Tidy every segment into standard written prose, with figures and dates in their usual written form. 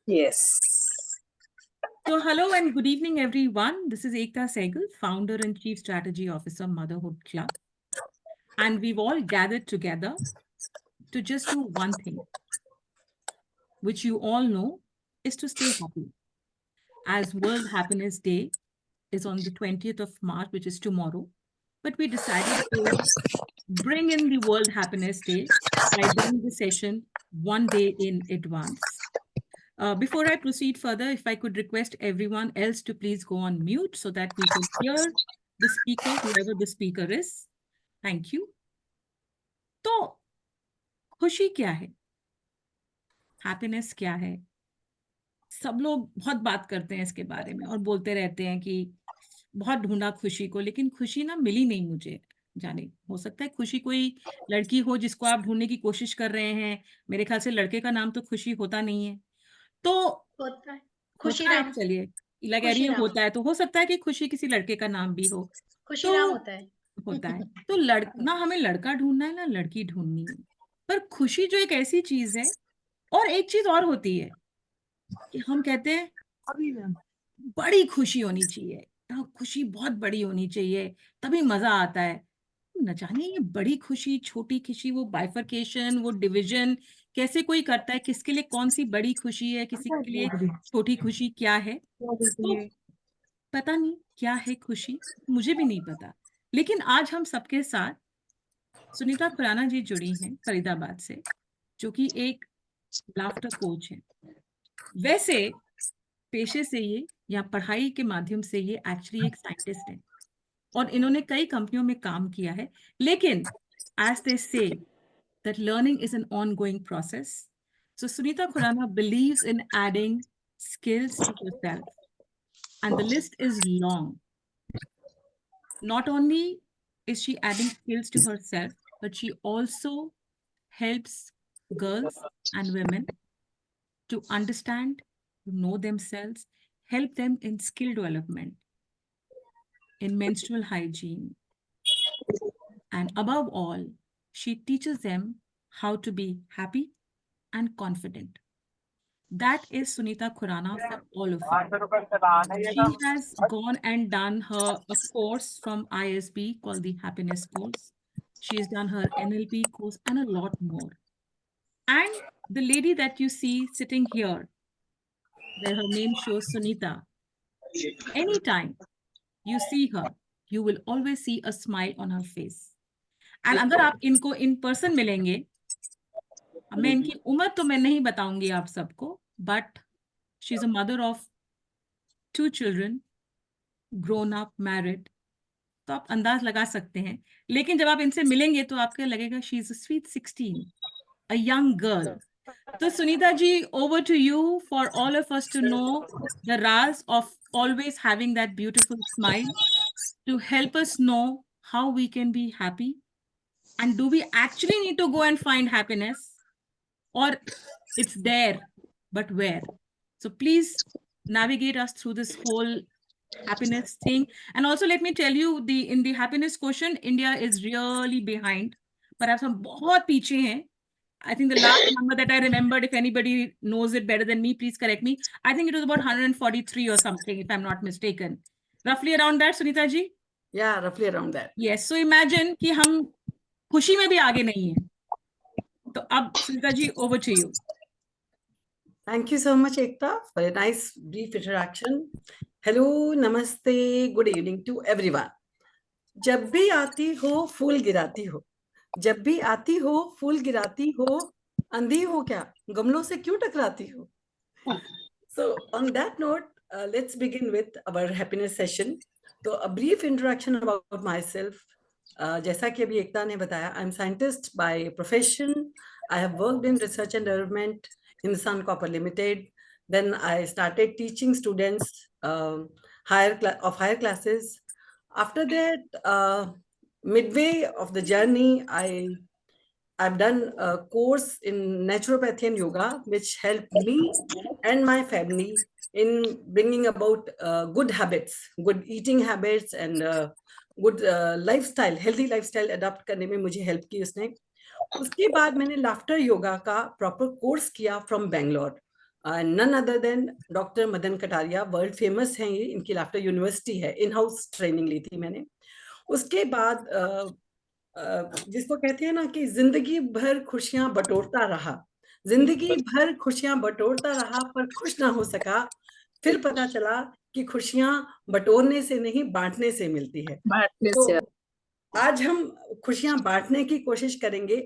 Yes. So hello and good evening, everyone. This is Ekta Sehgal, founder and chief strategy officer, Motherhood Club. And we've all gathered together to just do one thing, which you all know is to stay happy. As World Happiness Day is on the 20th of March, which is tomorrow, but we decided to bring in the World Happiness Day by doing the session one day in advance. Before I proceed further, if I could request everyone else to please go on mute so that we can hear the speaker, whoever the speaker is. Thank you. तो खुशी क्या है? Happiness क्या है? सब लोग बहुत बात करते हैं इसके बारे में और बोलते रहते हैं कि बहुत ढूंढा खुशी को, लेकिन खुशी ना मिली नहीं मुझे। जाने हो सकता है खुशी कोई लड़की हो जिसको आप ढूंढने की कोशिश कर रहे हैं। मेरे ख्याल से लड़के का नाम तो खुशी होता नहीं है। तो होता है होता है, खुशीराम। चलिए लगा रही हूँ खुशीराम। होता है, तो हो सकता है कि खुशी किसी लड़के का नाम भी हो। खुशीराम तो होता है। होता है तो ना हमें लड़का ढूंढना है ना लड़की ढूंढनी है, पर खुशी जो एक ऐसी चीज है। और एक चीज और होती है कि हम कहते हैं अभी मैम बड़ी खुशी होनी चाहिए, खुशी बहुत बड़ी होनी चाहिए, तभी मजा आता है। न जाने ये बड़ी खुशी छोटी खुशी, वो बाइफरकेशन, वो डिवीजन कैसे कोई करता है, किसके लिए कौन सी बड़ी खुशी है, किसी के लिए छोटी खुशी क्या है। तो पता नहीं क्या है खुशी, मुझे भी नहीं पता। लेकिन आज हम सबके साथ सुनीता खुराना जी जुड़ी हैं फरीदाबाद से, जो कि एक लाफ्टर कोच है। वैसे पेशे से ये या पढ़ाई के माध्यम से ये एक्चुअली एक साइंटिस्ट है और इन्होंने कई कंपनियों में काम किया है। लेकिन एज दे से that learning is an ongoing process. So Sunita Khurana believes in adding skills to herself, and the list is long. Not only is she adding skills to herself, but she also helps girls and women to understand, to know themselves, help them in skill development, in menstrual hygiene, and above all, she teaches them how to be happy and confident. That is Sunita Khurana for all of you. She has gone and done a course from ISB called the Happiness Course. She has done her NLP course and a lot more. And the lady that you see sitting here, where her name shows Sunita, anytime you see her, you will always see a smile on her face. And अगर आप इनको in person मिलेंगे, मैं इनकी उम्र तो मैं नहीं बताऊंगी आप सबको, but she is a mother of 2 children, grown up, married. तो आप अंदाज लगा सकते हैं। लेकिन जब आप इनसे मिलेंगे तो आपको लगेगा she is a sweet 16, a young girl. तो Sunita ji, over to you for all of us to know the राज of always having that beautiful smile, to help us know how we can be happy, and do we actually need to go and find happiness, or it's there but where. So please navigate us through this whole happiness thing. And also let me tell you, the in the happiness quotient, India is really behind. Perhaps हम बहुत पीछे हैं. I think the last number that I remembered, if anybody knows it better than me, please correct me. I think it was about 143 or something, if I'm not mistaken. Roughly around that, Sunita ji? Yeah, roughly around that. Yes. So imagine कि हम खुशी में भी आगे नहीं हैं. तो अब Sunita ji, over to you. Thank you so much, Ekta, for a nice brief introduction. Hello, namaste, good evening to everyone. जब भी आती हो फूल गिराती हो, जब भी आती हो फूल गिराती हो, अंधी हो क्या गमलों से क्यों टकराती हो. So on that note, let's begin with our happiness session. So a brief introduction about myself. जैसा कि अभी एकता ने बताया, I'm scientist by profession. I have worked in research and development in Hindustan Copper Limited. Then I started teaching students higher classes. After that, midway of the journey, I've done a course in naturopathy and yoga, which helped me and my family in bringing about good habits, good eating habits, and good lifestyle, healthy lifestyle adopt करने में मुझे help की उसने. उसके बाद मैंने laughter yoga का proper course किया from Bangalore. None other than doctor Madan Kataria, world famous हैं ये, इनकी लाफ्टर यूनिवर्सिटी है, इन हाउस ट्रेनिंग ली थी मैंने। उसके बाद जिसको कहते हैं ना कि जिंदगी भर खुशियां बटोरता रहा, जिंदगी भर खुशियां बटोरता रहा पर खुश ना हो सका, फिर पता चला कि खुशियां बटोरने से नहीं बांटने से मिलती है। तो आज हम खुशियां बांटने की कोशिश करेंगे।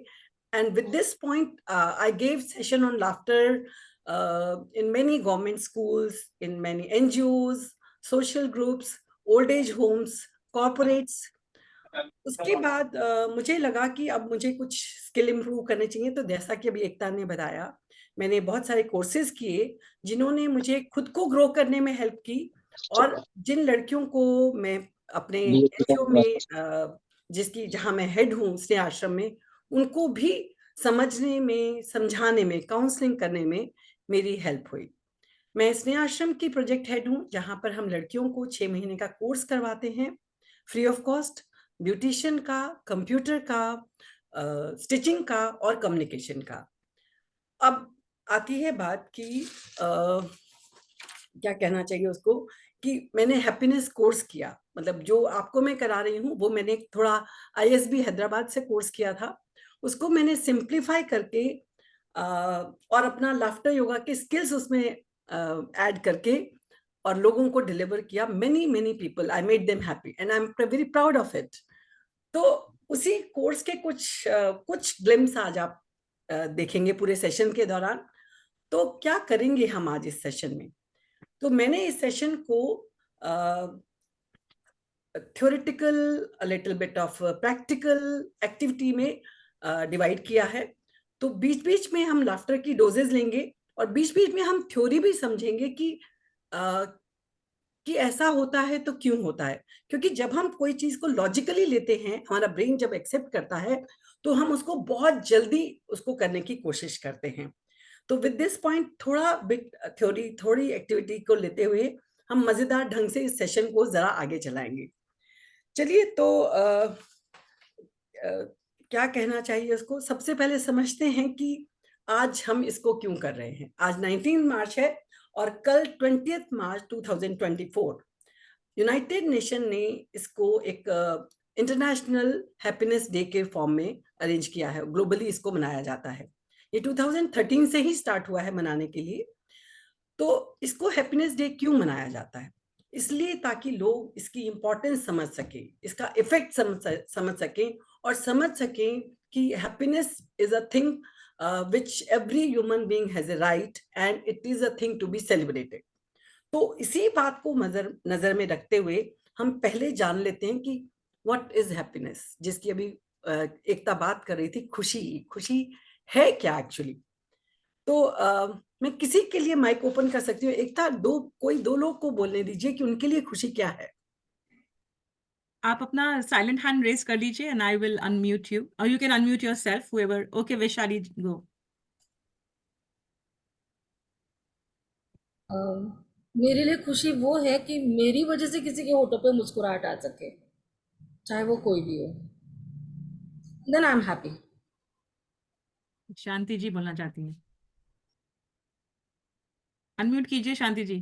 And with this point I gave session on laughter in many government schools, in many NGOs, social groups, old age homes, corporates. उसके बाद मुझे लगा कि अब मुझे कुछ स्किल इंप्रूव करने चाहिए। तो जैसा कि अभी एकता ने बताया, मैंने बहुत सारे कोर्सेज किए जिन्होंने मुझे खुद को ग्रो करने में हेल्प की। और जिन लड़कियों को मैं अपने एनजीओ में जिसकी जहां मैं हेड हूँ स्नेह आश्रम में, उनको भी समझने में, समझाने में, काउंसलिंग करने में मेरी हेल्प हुई। मैं स्नेह आश्रम की प्रोजेक्ट हेड हूँ जहां पर हम लड़कियों को 6 महीने का कोर्स करवाते हैं फ्री ऑफ कॉस्ट, ब्यूटिशियन का, कंप्यूटर का, स्टिचिंग का और कम्युनिकेशन का। अब आती है बात कि क्या कहना चाहिए उसको, कि मैंने हैप्पीनेस कोर्स किया, मतलब जो आपको मैं करा रही हूँ वो मैंने थोड़ा आईएसबी हैदराबाद से कोर्स किया था, उसको मैंने सिंप्लीफाई करके और अपना लाफ्टर योगा के स्किल्स उसमें ऐड करके और लोगों को डिलीवर किया। Many many people, I made them happy and I am very proud of it. तो उसी कोर्स के कुछ ग्लिम्स आज आप देखेंगे पूरे सेशन के दौरान। तो क्या करेंगे हम आज इस सेशन में? तो मैंने इस सेशन को theoretical, little bit of practical activity में डिवाइड किया है। तो बीच बीच में हम लाफ्टर की डोजेज लेंगे और बीच बीच में हम थ्योरी भी समझेंगे कि ऐसा होता है तो क्यों होता है। क्योंकि जब हम कोई चीज को लॉजिकली लेते हैं, हमारा ब्रेन जब एक्सेप्ट करता है तो हम उसको बहुत जल्दी उसको करने की कोशिश करते हैं। तो विद दिस पॉइंट, थोड़ा बिट थ्योरी, थोड़ी एक्टिविटी को लेते हुए हम मजेदार ढंग से इस सेशन को जरा आगे चलाएंगे। चलिए, तो क्या कहना चाहिए उसको, सबसे पहले समझते हैं कि आज हम इसको क्यों कर रहे हैं। आज 19 मार्च है और कल 20 मार्च 2024 यूनाइटेड नेशन ने इसको एक इंटरनेशनल हैप्पीनेस डे के फॉर्म में अरेंज किया है। ग्लोबली इसको मनाया जाता है। ये 2013 से ही स्टार्ट हुआ है मनाने के लिए। तो इसको हैप्पीनेस डे क्यों मनाया जाता है? इसलिए ताकि लोग इसकी इंपॉर्टेंस समझ सके, इसका इफेक्ट समझ सकें और समझ सकें कि happiness is a thing which every human being has a right and it is a thing to be celebrated. तो इसी बात को नजर में रखते हुए हम पहले जान लेते हैं कि व्हाट इज हैप्पीनेस, जिसकी अभी एकता बात कर रही थी। खुशी, खुशी है क्या एक्चुअली? तो मैं किसी के लिए माइक ओपन कर सकती हूँ। एकता, कोई दो लोग को बोलने दीजिए कि उनके लिए खुशी क्या है। आप अपना साइलेंट हैंड रेज कर लीजिए and I will unmute you, और you can unmute yourself, whoever. Okay, Vaishali, go. मेरे लिए खुशी वो है कि मेरी वजह से किसी के होठों पे मुस्कुराहट आ सके, चाहे वो कोई भी हो। Then I am happy. Shanti ji बोलना चाहती हैं? अनम्यूट कीजिए शांति जी।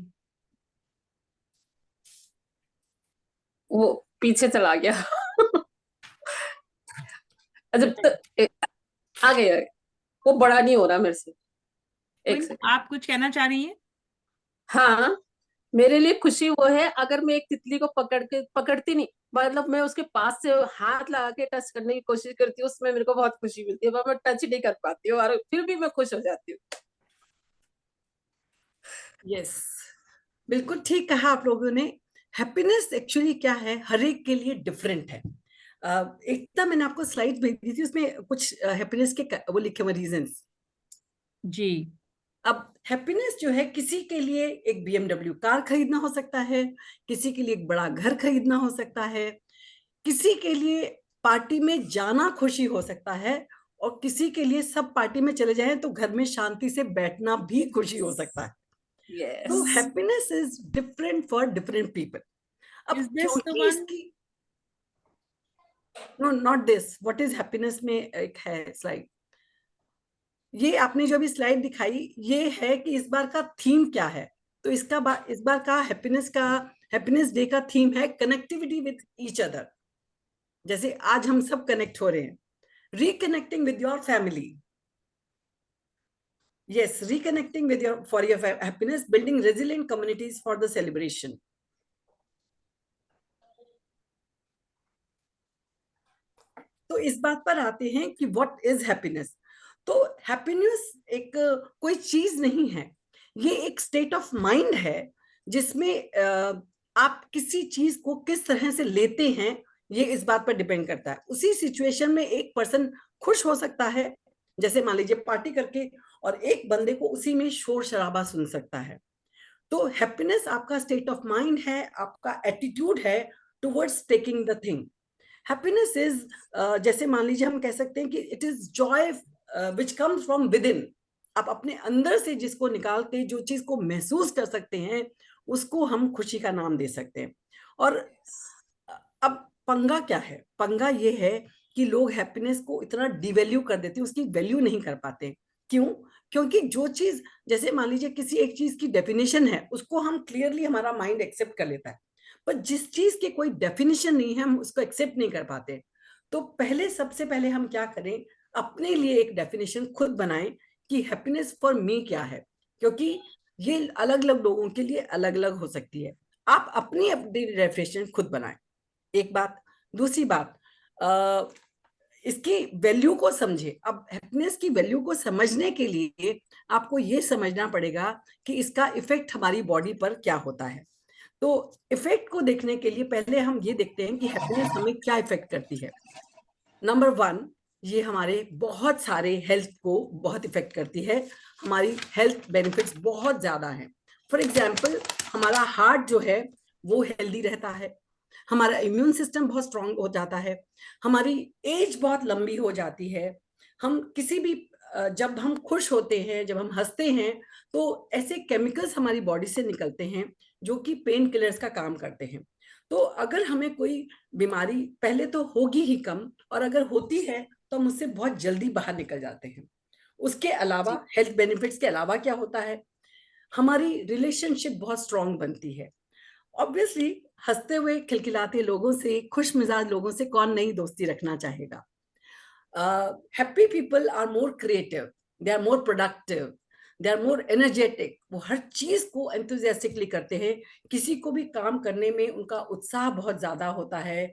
वो पीछे चला गया। जब तक आ गया, वो बड़ा नहीं हो रहा मेरे से। एक सेकंड। आप कुछ कहना चाह रही हैं? हाँ, मेरे लिए खुशी वो है अगर मैं एक तितली को पकड़ती नहीं, मतलब मैं उसके पास से हाथ लगा के टच करने की कोशिश करती हूँ, उसमें मेरे को बहुत खुशी मिलती है, पर मैं टच नहीं कर पाती हूँ और फिर भी मैं खुश हो जाती हूँ। यस, बिल्कुल ठीक कहा आप लोगों ने। हैप्पीनेस एक्चुअली क्या है, हर एक के लिए डिफरेंट है। एकता, मैंने आपको स्लाइड भेजी थी, उसमें कुछ हैप्पीनेस के वो लिखे हुए रीजंस। जी। अब हैप्पीनेस जो है, किसी के लिए एक बीएमडब्ल्यू कार खरीदना हो सकता है, किसी के लिए एक बड़ा घर खरीदना हो सकता है, किसी के लिए पार्टी में जाना खुशी हो सकता है, और किसी के लिए सब पार्टी में चले जाएं तो घर में शांति से बैठना भी खुशी हो सकता है। तो yes. Happiness is different for different people. अब इज दिस द क्योंकि वन? इसकी, no not this, what is happiness में एक है स्लाइड। ये आपने जो अभी स्लाइड दिखाई, ये है कि इस बार का थीम क्या है। तो इस बार का हैप्पीनेस डे का थीम है कनेक्टिविटी विद ईच अदर। जैसे आज हम सब कनेक्ट हो रहे हैं, reconnecting with your family. Yes, reconnecting with for your happiness, building resilient communities for the celebration. तो इस बात पर आते हैं कि what is happiness। तो हैप्पीनेस एक कोई चीज नहीं है, ये एक स्टेट ऑफ माइंड है जिसमें आप किसी चीज को किस तरह से लेते हैं, ये इस बात पर डिपेंड करता है। उसी सिचुएशन में एक पर्सन खुश हो सकता है, जैसे मान लीजिए पार्टी करके, और एक बंदे को उसी में शोर शराबा सुन सकता है। तो हैप्पीनेस आपका स्टेट ऑफ माइंड है, आपका एटीट्यूड है towards taking the thing. Happiness is जैसे मान लीजिए हम कह सकते हैं कि it is joy which comes from with in. आप अपने अंदर से जिसको निकाल के जो चीज को महसूस कर सकते हैं, उसको हम खुशी का नाम दे सकते हैं। और अब पंगा क्या है? पंगा ये है कि लोग हैप्पीनेस को इतना डिवैल्यू कर देते हैं, उसकी वैल्यू नहीं कर पाते। क्यों? क्योंकि जो चीज, जैसे मान लीजिए किसी एक चीज की डेफिनेशन है, उसको हम क्लियरली हमारा माइंड एक्सेप्ट कर लेता है, पर जिस चीज की कोई डेफिनेशन नहीं है हम उसको एक्सेप्ट नहीं कर पाते। तो सबसे पहले हम क्या करें, अपने लिए एक डेफिनेशन खुद बनाएं कि हैप्पीनेस फॉर मी क्या है, क्योंकि ये अलग अलग लोगों के लिए अलग अलग हो सकती है। आप अपनी अपनी डेफिनेशन खुद बनाएं, एक बात। दूसरी बात, इसकी वैल्यू को समझे। अब हैप्पीनेस की वैल्यू को समझने के लिए आपको ये समझना पड़ेगा कि इसका इफेक्ट हमारी बॉडी पर क्या होता है। तो इफेक्ट को देखने के लिए पहले हम ये देखते हैं कि हैप्पीनेस हमें क्या इफेक्ट करती है। नंबर 1, ये हमारे बहुत सारे हेल्थ को बहुत इफेक्ट करती है। हमारी हेल्थ बेनिफिट्स बहुत ज्यादा हैं। फॉर एग्जाम्पल, हमारा हार्ट जो है वो हेल्दी रहता है, हमारा इम्यून सिस्टम बहुत स्ट्रांग हो जाता है, हमारी एज बहुत लंबी हो जाती है। हम किसी भी जब हम खुश होते हैं, जब हम हंसते हैं, तो ऐसे केमिकल्स हमारी बॉडी से निकलते हैं जो कि पेन किलर्स का काम करते हैं। तो अगर हमें कोई बीमारी पहले तो होगी ही कम, और अगर होती है तो हम उससे बहुत जल्दी बाहर निकल जाते हैं। उसके अलावा हेल्थ बेनिफिट्स के अलावा क्या होता है, हमारी रिलेशनशिप बहुत स्ट्रांग बनती है। ऑब्वियसली हंसते हुए खिलखिलाते लोगों से, खुश मिजाज लोगों से कौन नई दोस्ती रखना चाहेगा। Happy people are more creative, they are more productive, they are more energetic. वो हर चीज को एंथुजियास्टिकली करते हैं, किसी को भी काम करने में उनका उत्साह बहुत ज्यादा होता है।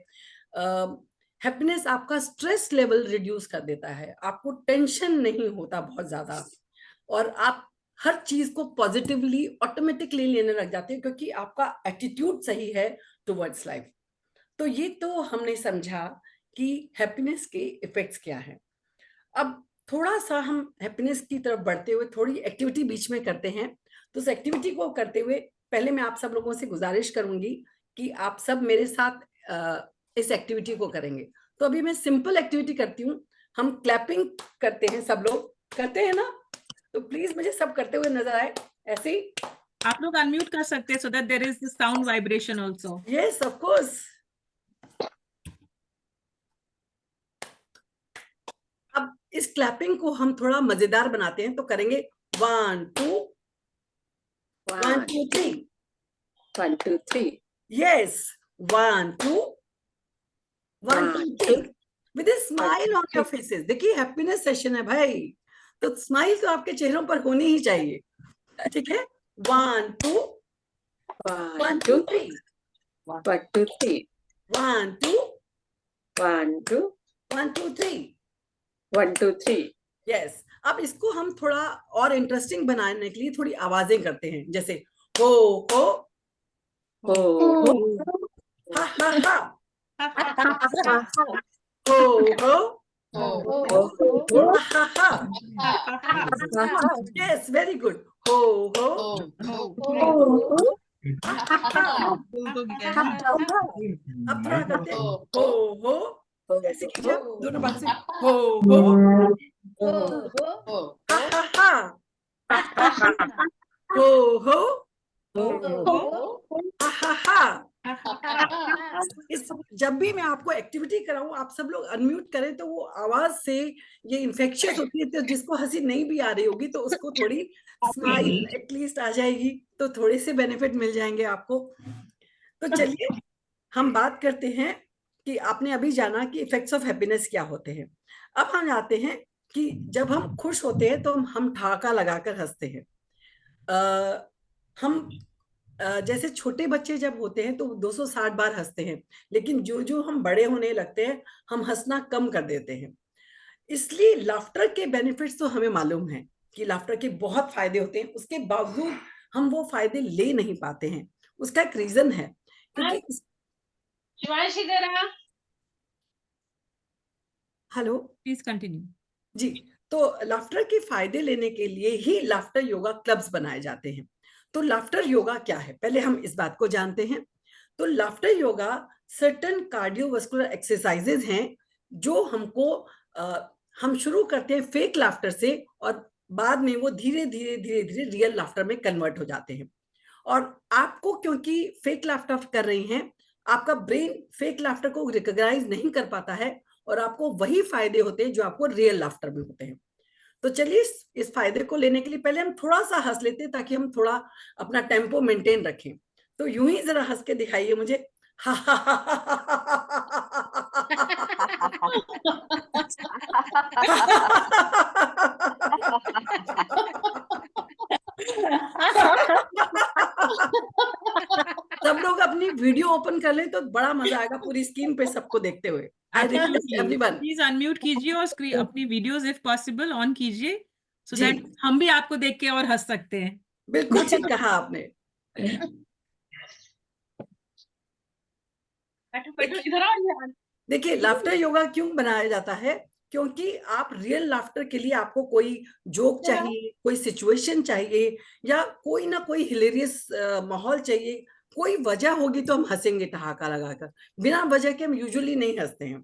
हैप्पीनेस आपका स्ट्रेस लेवल रिड्यूस कर देता है, आपको टेंशन नहीं होता बहुत ज्यादा, और आप हर चीज को पॉजिटिवली ऑटोमेटिकली लेने लग जाते हैं, क्योंकि आपका एटीट्यूड सही है टुवर्ड्स लाइफ। तो ये तो हमने समझा कि हैप्पीनेस के इफेक्ट्स क्या हैं। अब थोड़ा सा हम हैप्पीनेस की तरफ बढ़ते हुए थोड़ी एक्टिविटी बीच में करते हैं। तो उस एक्टिविटी को करते हुए पहले मैं आप सब लोगों से गुजारिश करूंगी कि आप सब मेरे साथ इस एक्टिविटी को करेंगे। तो अभी मैं सिंपल एक्टिविटी करती हूँ, हम क्लैपिंग करते हैं, सब लोग करते हैं ना? तो प्लीज मुझे सब करते हुए नजर आए ऐसे ही। आप लोग अनम्यूट कर सकते हैं so that there is the sound vibration also. Yes, of course. अब इस क्लैपिंग को हम थोड़ा मजेदार बनाते हैं, तो करेंगे 1 2 1 2 3 1 2 3 Yes, 1 2 1 2 3 with a smile on your faces। देखिए हैप्पीनेस सेशन है भाई, तो स्माइल तो आपके चेहरों पर होनी ही चाहिए, ठीक है? 1 2 1 2 3 1 2 3 1 2 1 2 1 2 3 1 2 3 यस। अब इसको हम थोड़ा और इंटरेस्टिंग बनाने के लिए थोड़ी आवाजें करते हैं, जैसे हो हो हो हा हा हा, हो हो हा हा हा। Yes, very good. हो हो हा हा। अब थोड़ा करते हैं हो ऐसे कीजिए आप दोनों बात से, हो हा हा हो हा हा। इस जब भी मैं आपको एक्टिविटी कराऊं, आप सब लोग अनम्यूट करें, तो वो आवाज से ये इन्फेक्शियस होती है, तो जिसको हंसी नहीं भी आ रही होगी तो उसको थोड़ी स्माइल एटलीस्ट आ जाएगी, तो थोड़े से बेनिफिट मिल जाएंगे आपको। तो चलिए हम बात करते हैं कि आपने अभी जाना कि इफेक्ट्स ऑफ हैप्पीनेस क्या होते हैं। अब हम आते हैं कि जब हम खुश होते हैं तो हम ठहाका लगाकर हंसते हैं। हम जैसे छोटे बच्चे जब होते हैं तो 260 बार हंसते हैं, लेकिन जो जो हम बड़े होने लगते हैं हम हंसना कम कर देते हैं। इसलिए लाफ्टर के बेनिफिट्स तो हमें मालूम है कि लाफ्टर के बहुत फायदे होते हैं, उसके बावजूद हम वो फायदे ले नहीं पाते हैं। उसका एक रीजन है, क्योंकि हेलो, प्लीज कंटिन्यू। जी। तो लाफ्टर के फायदे लेने के लिए ही लाफ्टर योगा क्लब्स बनाए जाते हैं। तो लाफ्टर योगा क्या है, पहले हम इस बात को जानते हैं। तो laughter yoga certain cardiovascular exercises हैं जो हमको हम शुरू करते हैं फेक लाफ्टर से, और बाद में वो धीरे धीरे धीरे धीरे रियल लाफ्टर में कन्वर्ट हो जाते हैं। और आपको क्योंकि फेक लाफ्टर कर रही हैं, आपका ब्रेन फेक लाफ्टर को रिकॉग्नाइज नहीं कर पाता है, और आपको वही फायदे होते हैं जो आपको रियल लाफ्टर में होते हैं। तो चलिए इस फायदे को लेने के लिए पहले हम थोड़ा सा हंस लेते हैं, ताकि हम थोड़ा अपना टेम्पो मेंटेन रखें। तो यूं ही जरा हंस के दिखाइए मुझे। सब लोग अपनी वीडियो ओपन कर ले तो बड़ा मजा आएगा पूरी स्क्रीन पे सबको देखते हुए। I request everyone, please unmute कीजिए और स्क्रीन अपनी वीडियोस इफ पॉसिबल ऑन कीजिए, सो जी। दैट हम भी आपको देख के और हंस सकते हैं। बिल्कुल ठीक कहा आपने। देखिए लाफ्टर योगा क्यों बनाया जाता है, क्योंकि आप रियल लाफ्टर के लिए आपको कोई जोक चाहिए, कोई सिचुएशन चाहिए, या कोई ना कोई हिलेरियस माहौल चाहिए। कोई वजह होगी तो हम हंसेंगे ठहाका लगाकर, बिना वजह के हम यूजुअली नहीं हंसते हैं।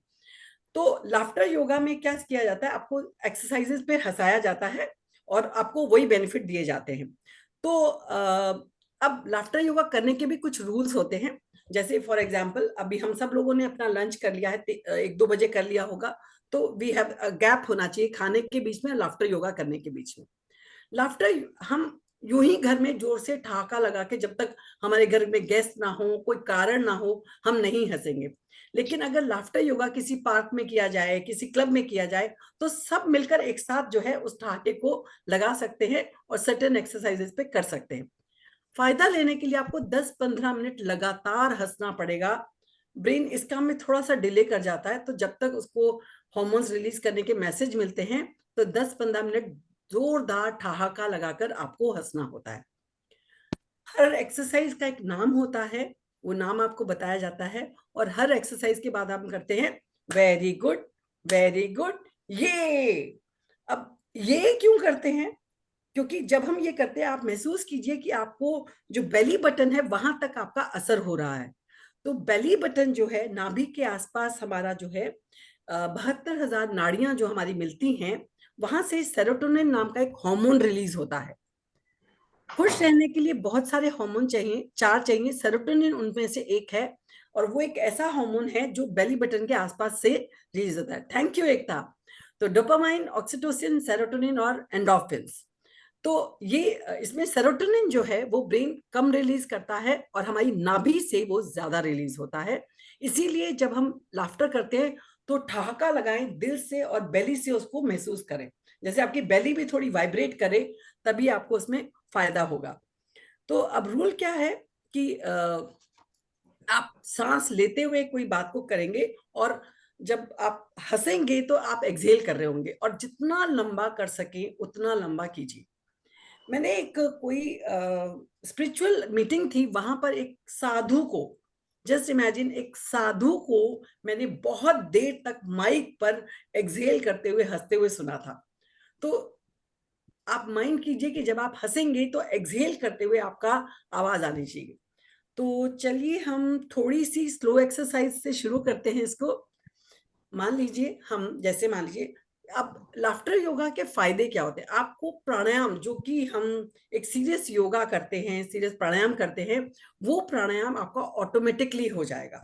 तो लाफ्टर योगा में क्या किया जाता है, आपको एक्सरसाइजेस पे हंसाया जाता है और आपको वही बेनिफिट दिए जाते हैं। तो अब लाफ्टर योगा करने के भी कुछ रूल्स होते हैं। जैसे फॉर एग्जांपल अभी हम सब लोगों ने अपना लंच कर लिया है, 1-2 बजे कर लिया होगा, तो वी हैव गैप होना चाहिए खाने के बीच में, लाफ्टर योगा करने के बीच में। लाफ्टर हम यूं ही घर में जोर से ठहाका लगा के, जब तक हमारे घर में गेस्ट ना हो, कोई कारण ना हो, हम नहीं हंसेंगे। लेकिन अगर लाफ्टर योगा किसी पार्क में किया जाए, किसी क्लब में किया जाए, तो सब मिलकर एक साथ जो है उस ठहाके को लगा सकते हैं और सर्टेन एक्सरसाइजेस पे कर सकते हैं। फायदा लेने के लिए आपको 10-15 मिनट लगातार हंसना पड़ेगा। ब्रेन इस काम में थोड़ा सा डिले कर जाता है, तो जब तक उसको हार्मोन्स रिलीज करने के मैसेज मिलते हैं, तो 10-15 मिनट जोरदार ठहाका लगाकर आपको हंसना होता है। हर एक्सरसाइज का एक नाम होता है, वो नाम आपको बताया जाता है, और हर एक्सरसाइज के बाद हम करते हैं वेरी गुड, वेरी गुड, ये। अब ये क्यों करते हैं, क्योंकि जब हम ये करते हैं आप महसूस कीजिए कि आपको जो बेली बटन है वहां तक आपका असर हो रहा है। तो बेली बटन जो है, नाभि के आसपास हमारा जो है 72,000 नाड़ियां जो हमारी मिलती हैं, वहां से सेरोटोनिन नाम का एक हार्मोन रिलीज होता है। खुश रहने के लिए बहुत सारे हार्मोन चाहिए, 4 चाहिए, सेरोटोनिन उनमें से एक है, और वो एक ऐसा हार्मोन है जो बेली बटन के आसपास से रिलीज होता है। थैंक यू एकता। तो डोपामाइन, ऑक्सीटोसिन, सेरोटोनिन और एंडोर्फिन्स। तो ये इसमें सेरोटोनिन जो है वो ब्रेन कम रिलीज करता है, और हमारी नाभि से वो ज्यादा रिलीज होता है। इसीलिए जब हम लाफ्टर करते हैं तो ठहाका लगाएं दिल से, और बेली से उसको महसूस करें, जैसे आपकी बेली भी थोड़ी वाइब्रेट करे, तभी आपको उसमें फायदा होगा। तो अब रूल क्या है कि आप सांस लेते हुए कोई बात को करेंगे, और जब आप हंसेंगे तो आप एक्सहेल कर रहे होंगे, और जितना लंबा कर सके उतना लंबा कीजिए। मैंने एक कोई स्पिरिचुअल मीटिंग थी, वहां पर एक साधु को, जस्ट इमेजिन, एक साधु को मैंने बहुत देर तक माइक पर एक्सहेल करते हुए हंसते हुए सुना था। तो आप माइंड कीजिए कि जब आप हंसेंगे तो एक्सहेल करते हुए आपका आवाज आनी चाहिए। तो चलिए हम थोड़ी सी स्लो एक्सरसाइज से शुरू करते हैं इसको। मान लीजिए मान लीजिए अब लाफ्टर योगा के फायदे क्या होते हैं। आपको प्राणायाम, जो कि हम एक सीरियस योगा करते हैं, सीरियस प्राणायाम करते हैं, वो प्राणायाम आपका ऑटोमेटिकली हो जाएगा।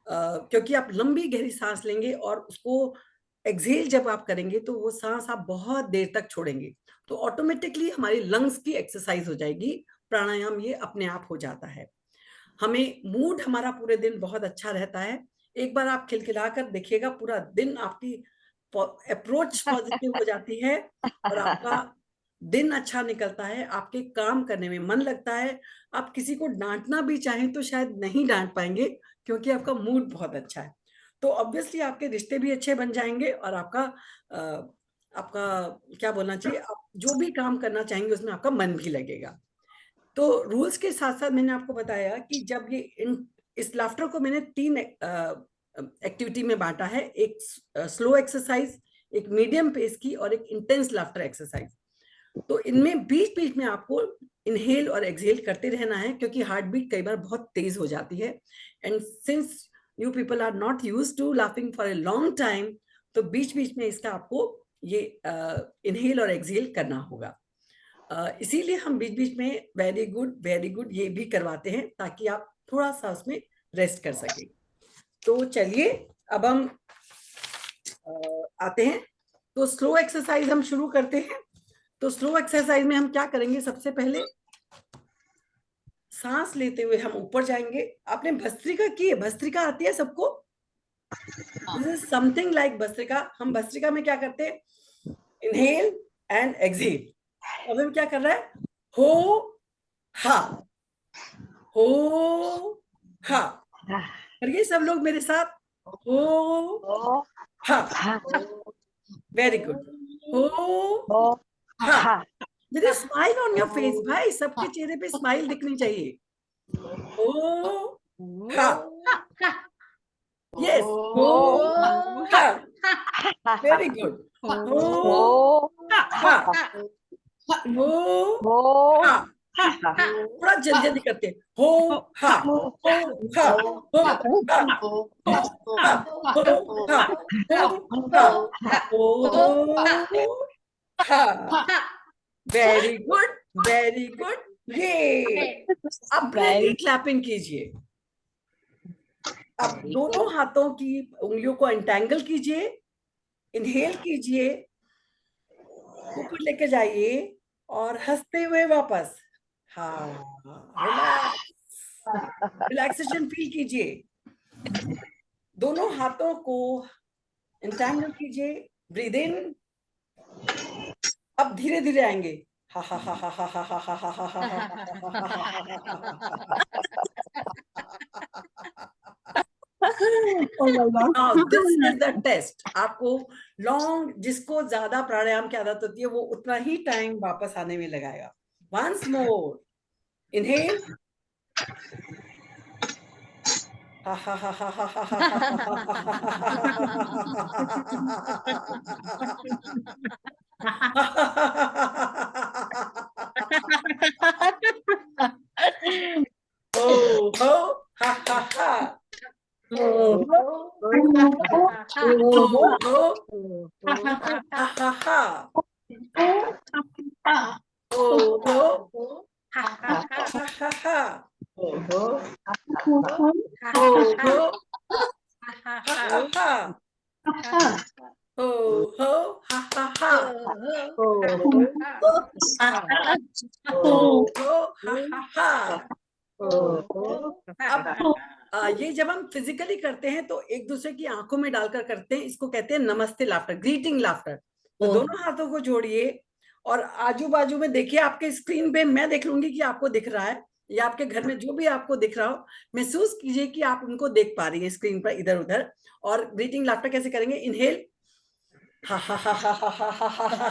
क्योंकि आप लंबी गहरी सांस लेंगे और उसको एक्सहेल जब आप करेंगे तो वो सांस आप बहुत देर तक छोड़ेंगे, तो ऑटोमेटिकली हमारी लंग्स की एक्सरसाइज हो जाएगी। प्राणायाम ये अपने आप हो जाता है। हमें मूड हमारा पूरे दिन बहुत अच्छा रहता है। एक बार आप खिलखिला कर देखिएगा, पूरा दिन आपकी अप्रोच पॉजिटिव हो जाती है और आपका दिन अच्छा निकलता है, आपके काम करने में मन लगता है। आप किसी को डांटना भी चाहें तो शायद नहीं डांट पाएंगे, क्योंकि आपका मूड बहुत अच्छा है। तो ऑब्वियसली आपके रिश्ते भी अच्छे बन जाएंगे और आपका क्या बोलना चाहिए, आप जो भी काम करना चाहेंगे उसमें आपका मन भी लगेगा। तो रूल्स के साथ साथ मैंने आपको बताया कि जब इस लाफ्टर को मैंने 3 एक्टिविटी में बांटा है। एक स्लो एक्सरसाइज, एक मीडियम पेस की और एक इंटेंस लाफ्टर एक्सरसाइज। तो इनमें बीच बीच में आपको इनहेल और एक्सहेल करते रहना है, क्योंकि हार्ट बीट कई बार बहुत तेज हो जाती है। And since you people are not used to laughing for a long time, तो बीच बीच में इसका आपको ये इनहेल और एक्सहेल करना होगा। इसीलिए हम बीच बीच में वेरी गुड ये भी करवाते हैं, ताकि आप थोड़ा सा उसमें रेस्ट कर सकें। तो चलिए अब हम आते हैं, तो स्लो एक्सरसाइज हम शुरू करते हैं। तो स्लो एक्सरसाइज में हम क्या करेंगे, सबसे पहले सांस लेते हुए हम ऊपर जाएंगे। आपने भस्त्रिका की है? भस्त्रिका आती है सबको? This is something like bhastrika. हम भस्त्रिका में क्या करते हैं, इनहेल एंड एक्सहेल। अब हम क्या कर रहे हैं, हो हा, हो हा। करिए सब लोग मेरे साथ, हो हा। वेरी गुड, हो हा। There is smile on your face भाई, सबके चेहरे पे स्माइल दिखनी चाहिए। हो हा, यस, हो हा। वेरी गुड, हो हा, हो हा। थोड़ा जल्दी जल्दी करते हैं, हो हा, हो हा, हो हा, हो हा, हो हा, हो हा। Very good, very good. ये अब ब्रेथी क्लैपिंग कीजिए। अब दोनों हाथों की उंगलियों को एंटेंगल कीजिए, इनहेल कीजिए, ऊपर लेके जाइए और हंसते हुए वापस। हाँ, रिलैक्स, रिलैक्सेशन फील कीजिए। दोनों हाथों को एंटेंगल कीजिए, ब्रीद इन। अब धीरे धीरे आएंगे, हा हा हा हा हा हा हा हा हा हा हा Now this is the test. आपको लॉन्ग, जिसको ज्यादा प्राणायाम की आदत होती है वो उतना ही टाइम वापस आने में लगाएगा। Once more, inhale, ha ha ha ha ha ha ho ho ha ha ha. Ho ho ha ha ha. Ho ho ha ha ha. Ho ho ha ha ha. Ho ho ha ha ha. Ho ho ha ha ha. अब ये जब हम physically करते हैं तो एक दूसरे की आंखों में डालकर करते हैं, इसको कहते हैं नमस्ते लाफ्टर, ग्रीटिंग लाफ्टर। तो दोनों हाथों को जोड़िए और आजू बाजू में देखिए, आपके स्क्रीन पे मैं देख लूंगी कि आपको दिख रहा है, या आपके घर में जो भी आपको दिख रहा हो, महसूस कीजिए कि आप उनको देख पा रही है स्क्रीन पर इधर उधर। और ग्रीटिंग लाफ्टर कैसे करेंगे, इनहेल, हा हा हा हा हा हा हा हा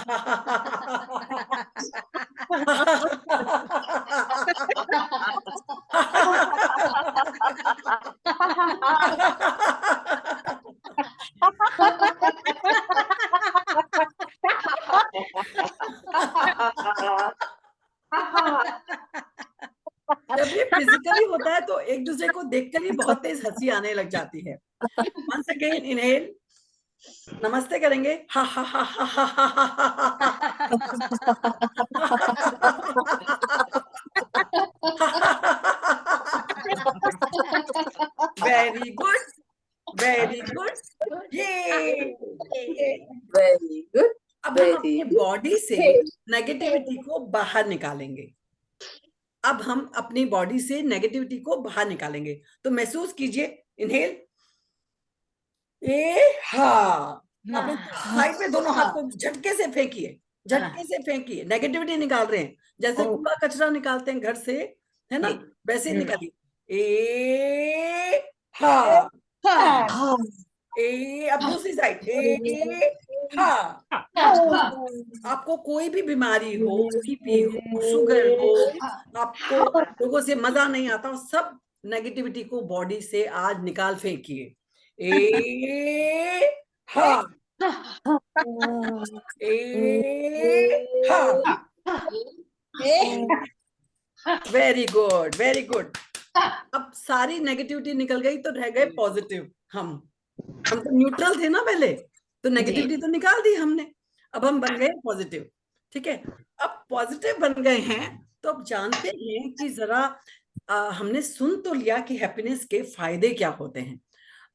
जब ये फिजिकली होता है तो एक दूसरे को देखकर ही बहुत तेज हंसी आने लग जाती है। वंस अगेन इनहेल, नमस्ते करेंगे, हा हा हा हा हा हा वेरी गुड, बॉडी से नेगेटिविटी को बाहर निकालेंगे। अब हम अपनी बॉडी से नेगेटिविटी को बाहर निकालेंगे। तो महसूस कीजिए, इनहेल, अपने साइड में दोनों हाथ को झटके से फेंकिए, झटके से फेंकिए। नेगेटिविटी निकाल रहे हैं, जैसे कूड़ा कचरा निकालते हैं घर से, है ना, वैसे निकालिए। अब दूसरी साइड, आपको कोई भी बीमारी हो, बीपी हो, शुगर हो, आपको लोगों से मजा नहीं आता, सब नेगेटिविटी को बॉडी से आज निकाल फेंकिए। Very good, very good. अब सारी नेगेटिविटी निकल गई तो रह गए पॉजिटिव। हम तो न्यूट्रल थे ना पहले, तो नेगेटिविटी तो निकाल दी हमने, अब हम बन गए पॉजिटिव। ठीक है, अब पॉजिटिव बन गए हैं तो अब जानते हैं कि जरा हमने सुन तो लिया कि हैप्पीनेस के फायदे क्या होते हैं।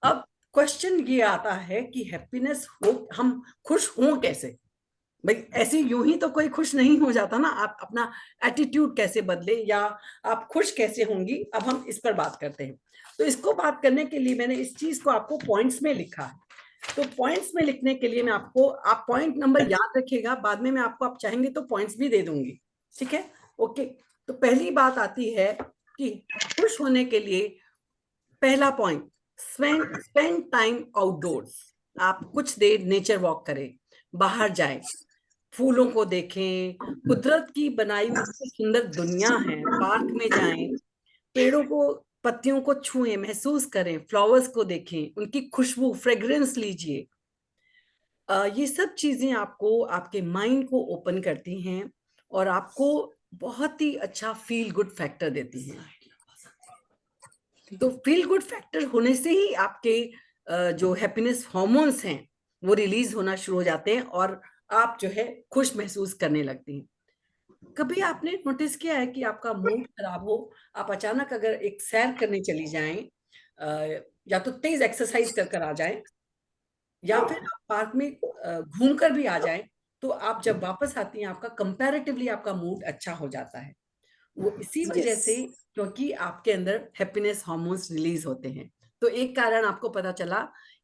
अब क्वेश्चन ये आता है कि हैप्पीनेस हो, हम खुश हों कैसे? भाई ऐसे यूं ही तो कोई खुश नहीं हो जाता ना। आप अपना एटीट्यूड कैसे बदले या आप खुश कैसे होंगी, अब हम इस पर बात करते हैं। तो इसको बात करने के लिए मैंने इस चीज को आपको पॉइंट्स में लिखा है। तो पॉइंट्स में लिखने के लिए मैं आपको, आप पॉइंट नंबर याद रखिएगा, बाद में मैं आपको, आप चाहेंगे तो पॉइंट्स भी दे दूंगी। ठीक है, ओके। तो पहली बात आती है कि खुश होने के लिए पहला पॉइंट, स्पेंड टाइम आउटडोर्स। आप कुछ देर नेचर वॉक करें, बाहर जाएं, फूलों को देखें, कुदरत की बनाई हुई सुंदर दुनिया है, पार्क में जाएं, पेड़ों को, पत्तियों को छुएं, महसूस करें, फ्लावर्स को देखें, उनकी खुशबू, फ्रेग्रेंस लीजिए। ये सब चीजें आपको, आपके माइंड को ओपन करती हैं और आपको बहुत ही अच्छा फील गुड फैक्टर देती हैं। तो फील गुड फैक्टर होने से ही आपके जो हैप्पीनेस हार्मोन्स हैं वो रिलीज होना शुरू हो जाते हैं और आप जो है खुश महसूस करने लगती हैं। कभी आपने नोटिस किया है कि आपका मूड खराब हो, आप अचानक अगर एक सैर करने चली जाएं, या तो तेज एक्सरसाइज कर आ जाएं, या फिर आप पार्क में घूम कर भी आ जाएं, तो आप जब वापस आती हैं आपका कंपैरेटिवली आपका मूड अच्छा हो जाता है। वो इसी वजह से, क्योंकि आपके अंदर हैप्पीनेस हार्मोन्स रिलीज होते हैं। तो एक कारण आपको पता चला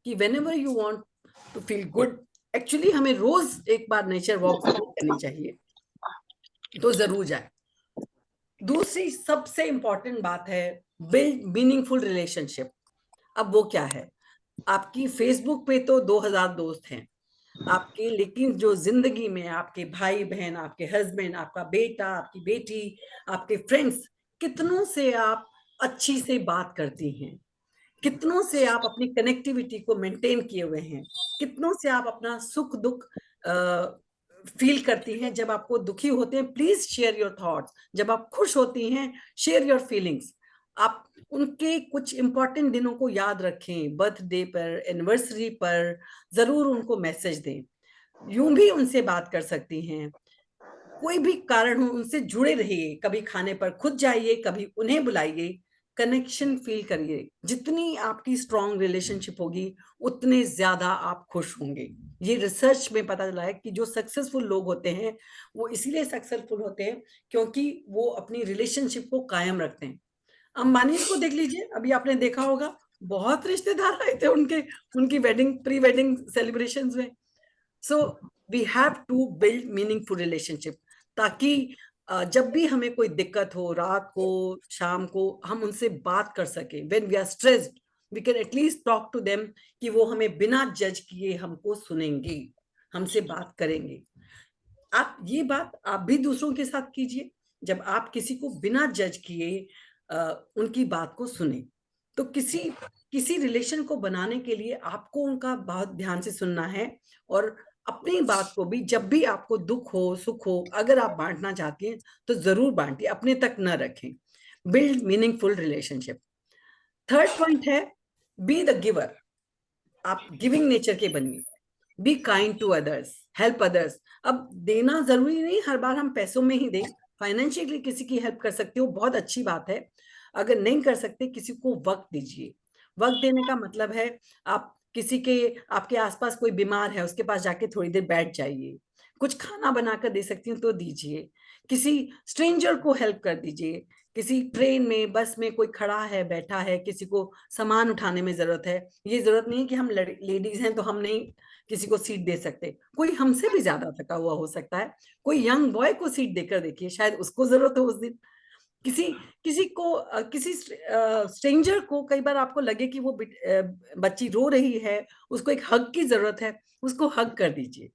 कि whenever you want to feel good, actually हमें रोज एक बार नेचर वॉक करनी चाहिए, तो जरूर जाए। दूसरी सबसे इंपॉर्टेंट बात है बिल्ड मीनिंगफुल रिलेशनशिप। अब वो क्या है? आपकी फेसबुक पे तो 2000 दोस्त हैं आपके, लेकिन जो जिंदगी में आपके भाई बहन, आपके हस्बैंड, आपका बेटा, आपकी बेटी, आपके फ्रेंड्स, कितनों से आप अच्छी से बात करती हैं, कितनों से आप अपनी कनेक्टिविटी को मेंटेन किए हुए हैं, कितनों से आप अपना सुख दुख फील करती हैं। जब आपको दुखी होते हैं, प्लीज शेयर योर थॉट्स। जब आप खुश होती हैं, शेयर योर फीलिंग्स। आप उनके कुछ इंपॉर्टेंट दिनों को याद रखें, बर्थडे पर, एनिवर्सरी पर जरूर उनको मैसेज दें। यूं भी उनसे बात कर सकती हैं, कोई भी कारण हो उनसे जुड़े रहिए। कभी खाने पर खुद जाइए, कभी उन्हें बुलाइए, कनेक्शन फील करिए। जितनी आपकी स्ट्रॉन्ग रिलेशनशिप होगी उतने ज्यादा आप खुश होंगे। ये रिसर्च में पता चला है कि जो सक्सेसफुल लोग होते हैं वो इसीलिए सक्सेसफुल होते हैं क्योंकि वो अपनी रिलेशनशिप को कायम रखते हैं। अंबानी को देख लीजिए, अभी आपने देखा होगा बहुत रिश्तेदार आए थे उनके, उनकी वेडिंग, प्री वेडिंग सेलिब्रेशंस में। So we have to build meaningful relationship, ताकि जब भी हमें कोई दिक्कत हो, रात को, शाम को, हम उनसे बात कर सके। When we are stressed we can at least talk to them, कि वो हमें बिना जज किए हमको सुनेंगे, हमसे बात करेंगे। आप ये बात आप भी दूसरों के साथ कीजिए। जब आप किसी को बिना जज किए उनकी बात को सुने, तो किसी रिलेशन को बनाने के लिए आपको उनका बहुत ध्यान से सुनना है और अपनी बात को भी, जब भी आपको दुख हो, सुख हो, अगर आप बांटना चाहती हैं तो जरूर बांटिए, अपने तक न रखें। Build meaningful relationship. Third point है बी द गिवर। आप गिविंग नेचर के बनिए। Be kind to others, help others. अब देना जरूरी नहीं हर बार हम पैसों में ही दें, फाइनेंशियली किसी की हेल्प कर सकते हो, बहुत अच्छी बात है। अगर नहीं कर सकते, किसी को वक्त दीजिए। वक्त देने का मतलब है आप किसी के, आपके आसपास कोई बीमार है उसके पास जाके थोड़ी देर बैठ जाइए, कुछ खाना बनाकर दे सकती हूँ तो दीजिए, किसी स्ट्रेंजर को हेल्प कर दीजिए, किसी ट्रेन में बस में कोई खड़ा है बैठा है, किसी को सामान उठाने में जरूरत है, ये जरूरत नहीं है कि हम लेडीज हैं तो हम नहीं किसी को सीट दे सकते, कोई हमसे भी ज्यादा थका हुआ हो सकता है, कोई यंग बॉय को सीट देकर देखिए, शायद उसको जरूरत हो उस दिन, किसी किसी को किसी स्ट्रेंजर को कई बार आपको लगे कि वो बच्ची रो रही है, उसको एक हग की जरूरत है, उसको हग कर दीजिए।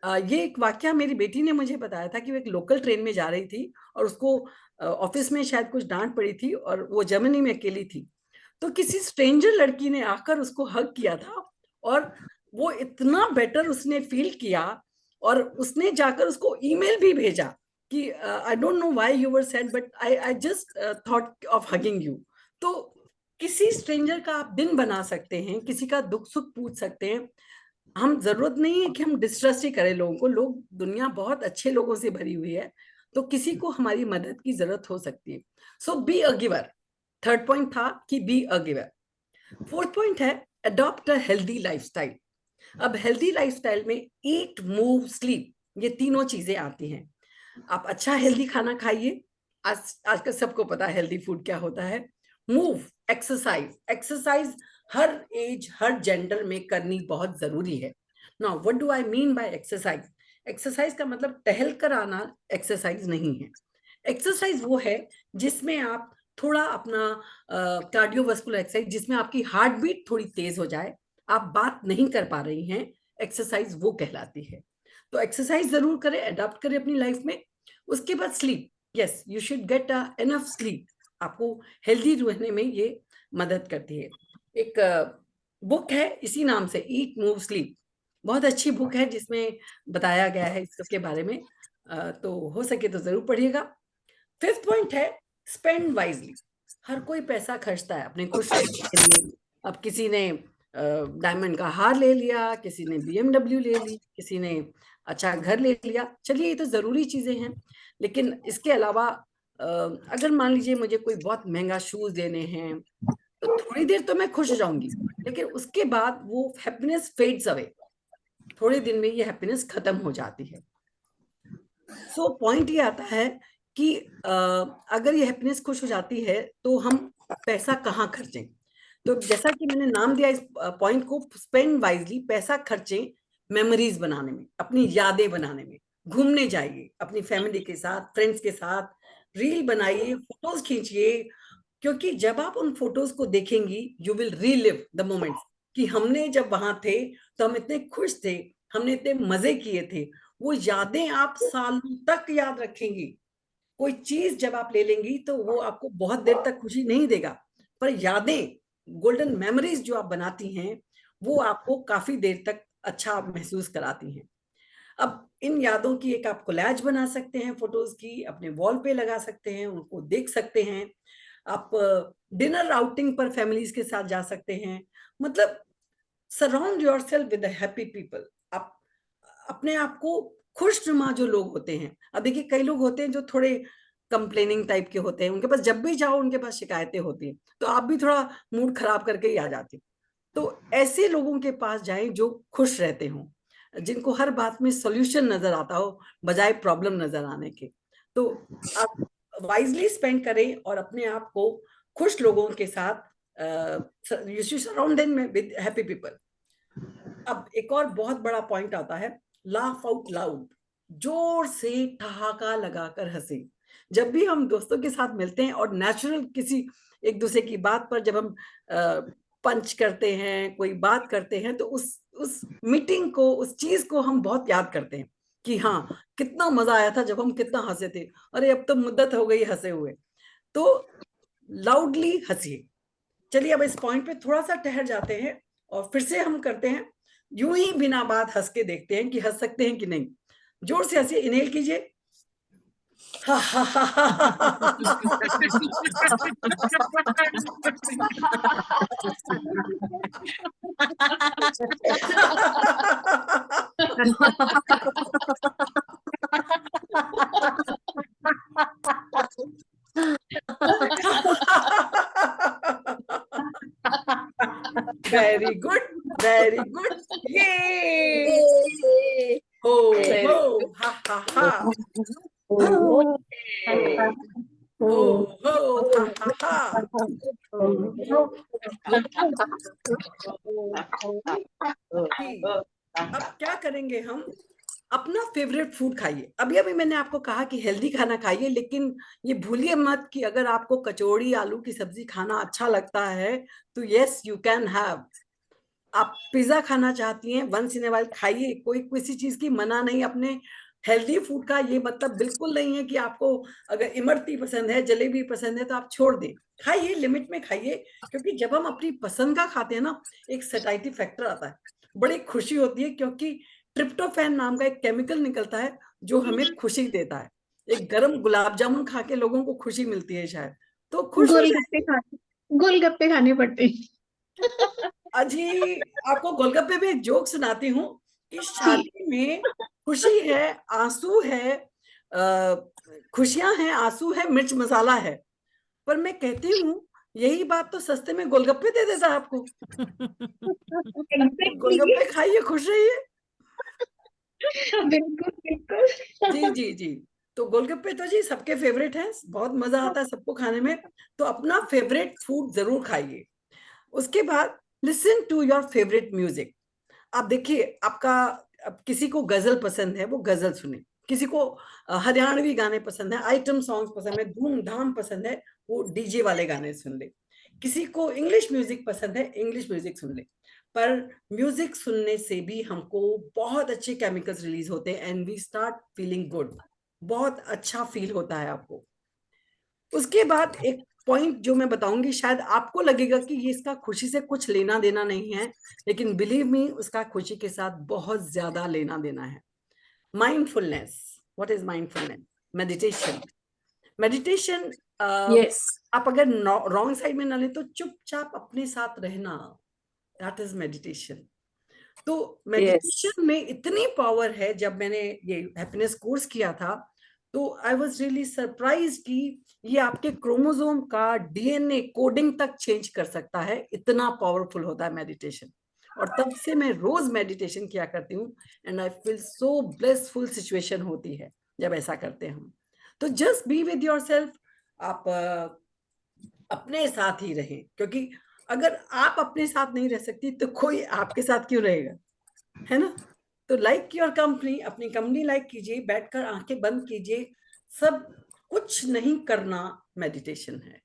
ये एक वाकया मेरी बेटी ने मुझे बताया था कि वो एक लोकल ट्रेन में जा रही थी और उसको ऑफिस में शायद कुछ डांट पड़ी थी और वो जर्मनी में अकेली थी, तो किसी स्ट्रेंजर लड़की ने आकर उसको हग किया था और वो इतना बेटर उसने फील किया और उसने जाकर उसको ईमेल भी भेजा कि I don't know why you were sad but I just thought of hugging you. तो किसी स्ट्रेंजर का आप दिन बना सकते हैं, किसी का दुख सुख पूछ सकते हैं। हम जरूरत नहीं है कि हम डिस्ट्रस्ट ही करें लोगों को, लोग दुनिया बहुत अच्छे लोगों से भरी हुई है, तो किसी को हमारी मदद की जरूरत हो सकती है। So be a giver, third point था कि be a giver. Fourth point है अडॉप्ट अ हेल्दी लाइफस्टाइल। अब हेल्दी लाइफस्टाइल में ईट मूव स्लीप, ये तीनों चीजें आती हैं। आप अच्छा हेल्दी खाना खाइए, आजकल सबको पता है हेल्दी फूड क्या होता है। मूव, एक्सरसाइज, एक्सरसाइज हर एज हर जेंडर में करनी बहुत जरूरी है। Now what do I mean by exercise? Exercise का मतलब टहल कर आना एक्सरसाइज नहीं है। एक्सरसाइज वो है जिसमें आप थोड़ा अपना कार्डियोवास्कुलर एक्सरसाइज, जिसमें आपकी हार्ट बीट थोड़ी तेज हो जाए, आप बात नहीं कर पा रही हैं, एक्सरसाइज वो कहलाती है। तो एक्सरसाइज जरूर करें, अडॉप्ट करें अपनी लाइफ में। उसके बाद sleep, yes you should get enough sleep, आपको हेल्दी रहने में ये मदद करती है। एक बुक है इसी नाम से, ईट मूव स्लीप, बहुत अच्छी बुक है जिसमें बताया गया है इसके बारे में, तो हो सके तो जरूर पढ़िएगा। फिफ्थ पॉइंट है स्पेंड वाइजली। हर कोई पैसा खर्चता है अपने खुश रहने के लिए। अब किसी ने डायमंड का हार ले लिया, किसी ने BMW ले ली, किसी ने अच्छा घर ले लिया, चलिए ये तो जरूरी चीजें हैं, लेकिन इसके अलावा अगर मान लीजिए मुझे कोई बहुत महंगा शूज लेने हैं, तो थोड़ी देर तो मैं खुश हो जाऊंगी, लेकिन उसके बाद वो हैप्पीनेस फेड्स अवे, थोड़े दिन में ये हैप्पीनेस खत्म हो जाती है। सो पॉइंट ये आता है कि अगर ये हैप्पीनेस खुश हो जाती है तो हम पैसा कहाँ खर्चें। तो जैसा कि मैंने नाम दिया इस पॉइंट को, स्पेंड वाइजली, पैसा खर्चें मेमोरीज बनाने में, अपनी यादें बनाने में, घूमने जाइए अपनी फैमिली के साथ, फ्रेंड्स के साथ, रील बनाइए, फोटोज खींचिए, क्योंकि जब आप उन फोटोज को देखेंगी you will relive the moments कि हमने जब वहां थे तो हम इतने खुश थे, हमने इतने मजे किए थे। वो यादें आप सालों तक याद रखेंगी। कोई चीज जब आप ले लेंगी तो वो आपको बहुत देर तक खुशी नहीं देगा, पर यादें, गोल्डन मेमोरीज जो आप बनाती हैं, वो आपको काफी देर तक अच्छा महसूस कराती हैं। अब इन यादों की एक आप कोलैज बना सकते हैं, फोटोज की अपने वॉल पे लगा सकते हैं, उनको देख सकते हैं। आप डिनर आउटिंग पर फैमिलीज के साथ जा सकते हैं। मतलब surround yourself with happy people. आप अपने आप को खुशनुमा जो लोग होते हैं, अब देखिए कई लोग होते हैं जो थोड़े कंप्लेनिंग टाइप के होते हैं, उनके पास जब भी जाओ उनके पास शिकायतें होती हैं, तो आप भी थोड़ा मूड खराब करके ही आ जाते हैं। तो ऐसे लोगों के पास जाएं जो खुश रहते हों, जिनको हर बात में सॉल्यूशन नजर आता हो बजाय प्रॉब्लम नजर आने के। तो आप वाइजली स्पेंड करें और अपने आप को खुश लोगों के साथ, you should surround them with happy people. अब एक और बहुत बड़ा पॉइंट आता है, लाफ आउट लाउड, जोर से ठहाका लगाकर हंसे। जब भी हम दोस्तों के साथ मिलते हैं और नेचुरल किसी एक दूसरे की बात पर जब हम पंच करते हैं, कोई बात करते हैं, तो उस मीटिंग को, उस चीज को हम बहुत याद करते हैं कि हाँ कितना मजा आया था जब हम कितना हंसे थे, अरे अब तो मुद्दत हो गई हंसे हुए। तो लाउडली हंसिए। चलिए अब इस पॉइंट पे थोड़ा सा ठहर जाते हैं और फिर से हम करते हैं, यूं ही बिना बात हंस के देखते हैं कि हंस सकते हैं कि नहीं। जोर से हंसिए, इनहेल कीजिए। वेरी गुड, वेरी गुड, ये हो हा हा, ओ ओ हो हा हा हा। जी, अब क्या करेंगे हम, अपना फेवरेट फूड खाइए। अभी अभी मैंने आपको कहा कि हेल्दी खाना खाइए, लेकिन ये भूलिए मत कि अगर आपको कचौड़ी आलू की सब्जी खाना अच्छा लगता है तो यस यू कैन हैव। आप पिज्जा खाना चाहती हैं, वंस इन ए वाइल खाइए, कोई किसी चीज की मना नहीं। अपने हेल्दी फूड का ये मतलब बिल्कुल नहीं है कि आपको अगर इमरती पसंद है, जलेबी पसंद है तो आप छोड़ दें। खाइए, लिमिट में खाइए, क्योंकि जब हम अपनी पसंद का खाते हैं ना, एक सैटिस्फैक्टी फैक्टर आता है, बड़ी खुशी होती है, क्योंकि ट्रिप्टोफैन नाम का एक केमिकल निकलता है जो हमें खुशी देता है। एक गरम गुलाब जामुन खा के लोगों को खुशी मिलती है शायद, तो खुश हो जाइए। गोलगप्पे खाने पड़ते हैं। अजी, आपको गोलगप्पे में एक जोक सुनाती हूँ कि शादी में खुशी है, आंसू है, खुशियां हैं, आंसू है, मिर्च मसाला है, पर मैं कहती हूँ यही बात तो सस्ते में गोलगप्पे दे देता है आपको। तो एग्जैक्टली। गोलगप्पे खाइए, खुश रहिए। बिल्कुल बिल्कुल। जी जी जी। तो गोलगप्पे तो जी सबके फेवरेट हैं, बहुत मजा आता है सबको खाने में। तो अपना फेवरेट फूड जरूर खाइए। उसके बाद listen to your favourite music. आप देखिए, आपका अब किसी को गजल पसंद है वो गजल सुने, किसी को हरियाणवी गाने पसंद है, आइटम सॉन्ग्स पसंद है, धूमधाम पसंद है, वो डीजे वाले गाने सुन ले। किसी को इंग्लिश म्यूजिक पसंद है, इंग्लिश म्यूजिक सुन ले। पर म्यूजिक सुनने से भी हमको बहुत अच्छे केमिकल्स रिलीज होते हैं and we start feeling good. बहुत अच्छा फील होता है आपको। उसके बाद एक पॉइंट जो मैं बताऊंगी, शायद आपको लगेगा कि ये इसका खुशी से कुछ लेना देना नहीं है, लेकिन बिलीव मी, उसका खुशी के साथ बहुत ज्यादा लेना देना है। Mindfulness. What is mindfulness? Meditation. Meditation, yes आप अगर रॉन्ग साइड में ना ले तो चुपचाप अपने साथ रहना, दैट इज मेडिटेशन। तो यस मेडिटेशन में इतनी पावर है। जब मैंने ये हैप्पीनेस कोर्स किया था तो आई वाज रियली सरप्राइज कि ये आपके क्रोमोसोम का डीएनए कोडिंग तक चेंज कर सकता है, इतना पावरफुल होता है मेडिटेशन। और तब से मैं रोज मेडिटेशन किया करती हूँ and I feel so blessful situation होती है जब ऐसा करते हैं हम। तो जस्ट बी विद योरसेल्फ। आप अपने साथ ही रहें, क्योंकि अगर आप अपने साथ नहीं रह सकती तो कोई आपके साथ क्यों रहेगा, है ना? तो लाइक योर कंपनी, अपनी कंपनी लाइक कीजिए, बैठकर आंखें बंद कीजिए। सब कुछ नहीं करना मेडिटेशन है।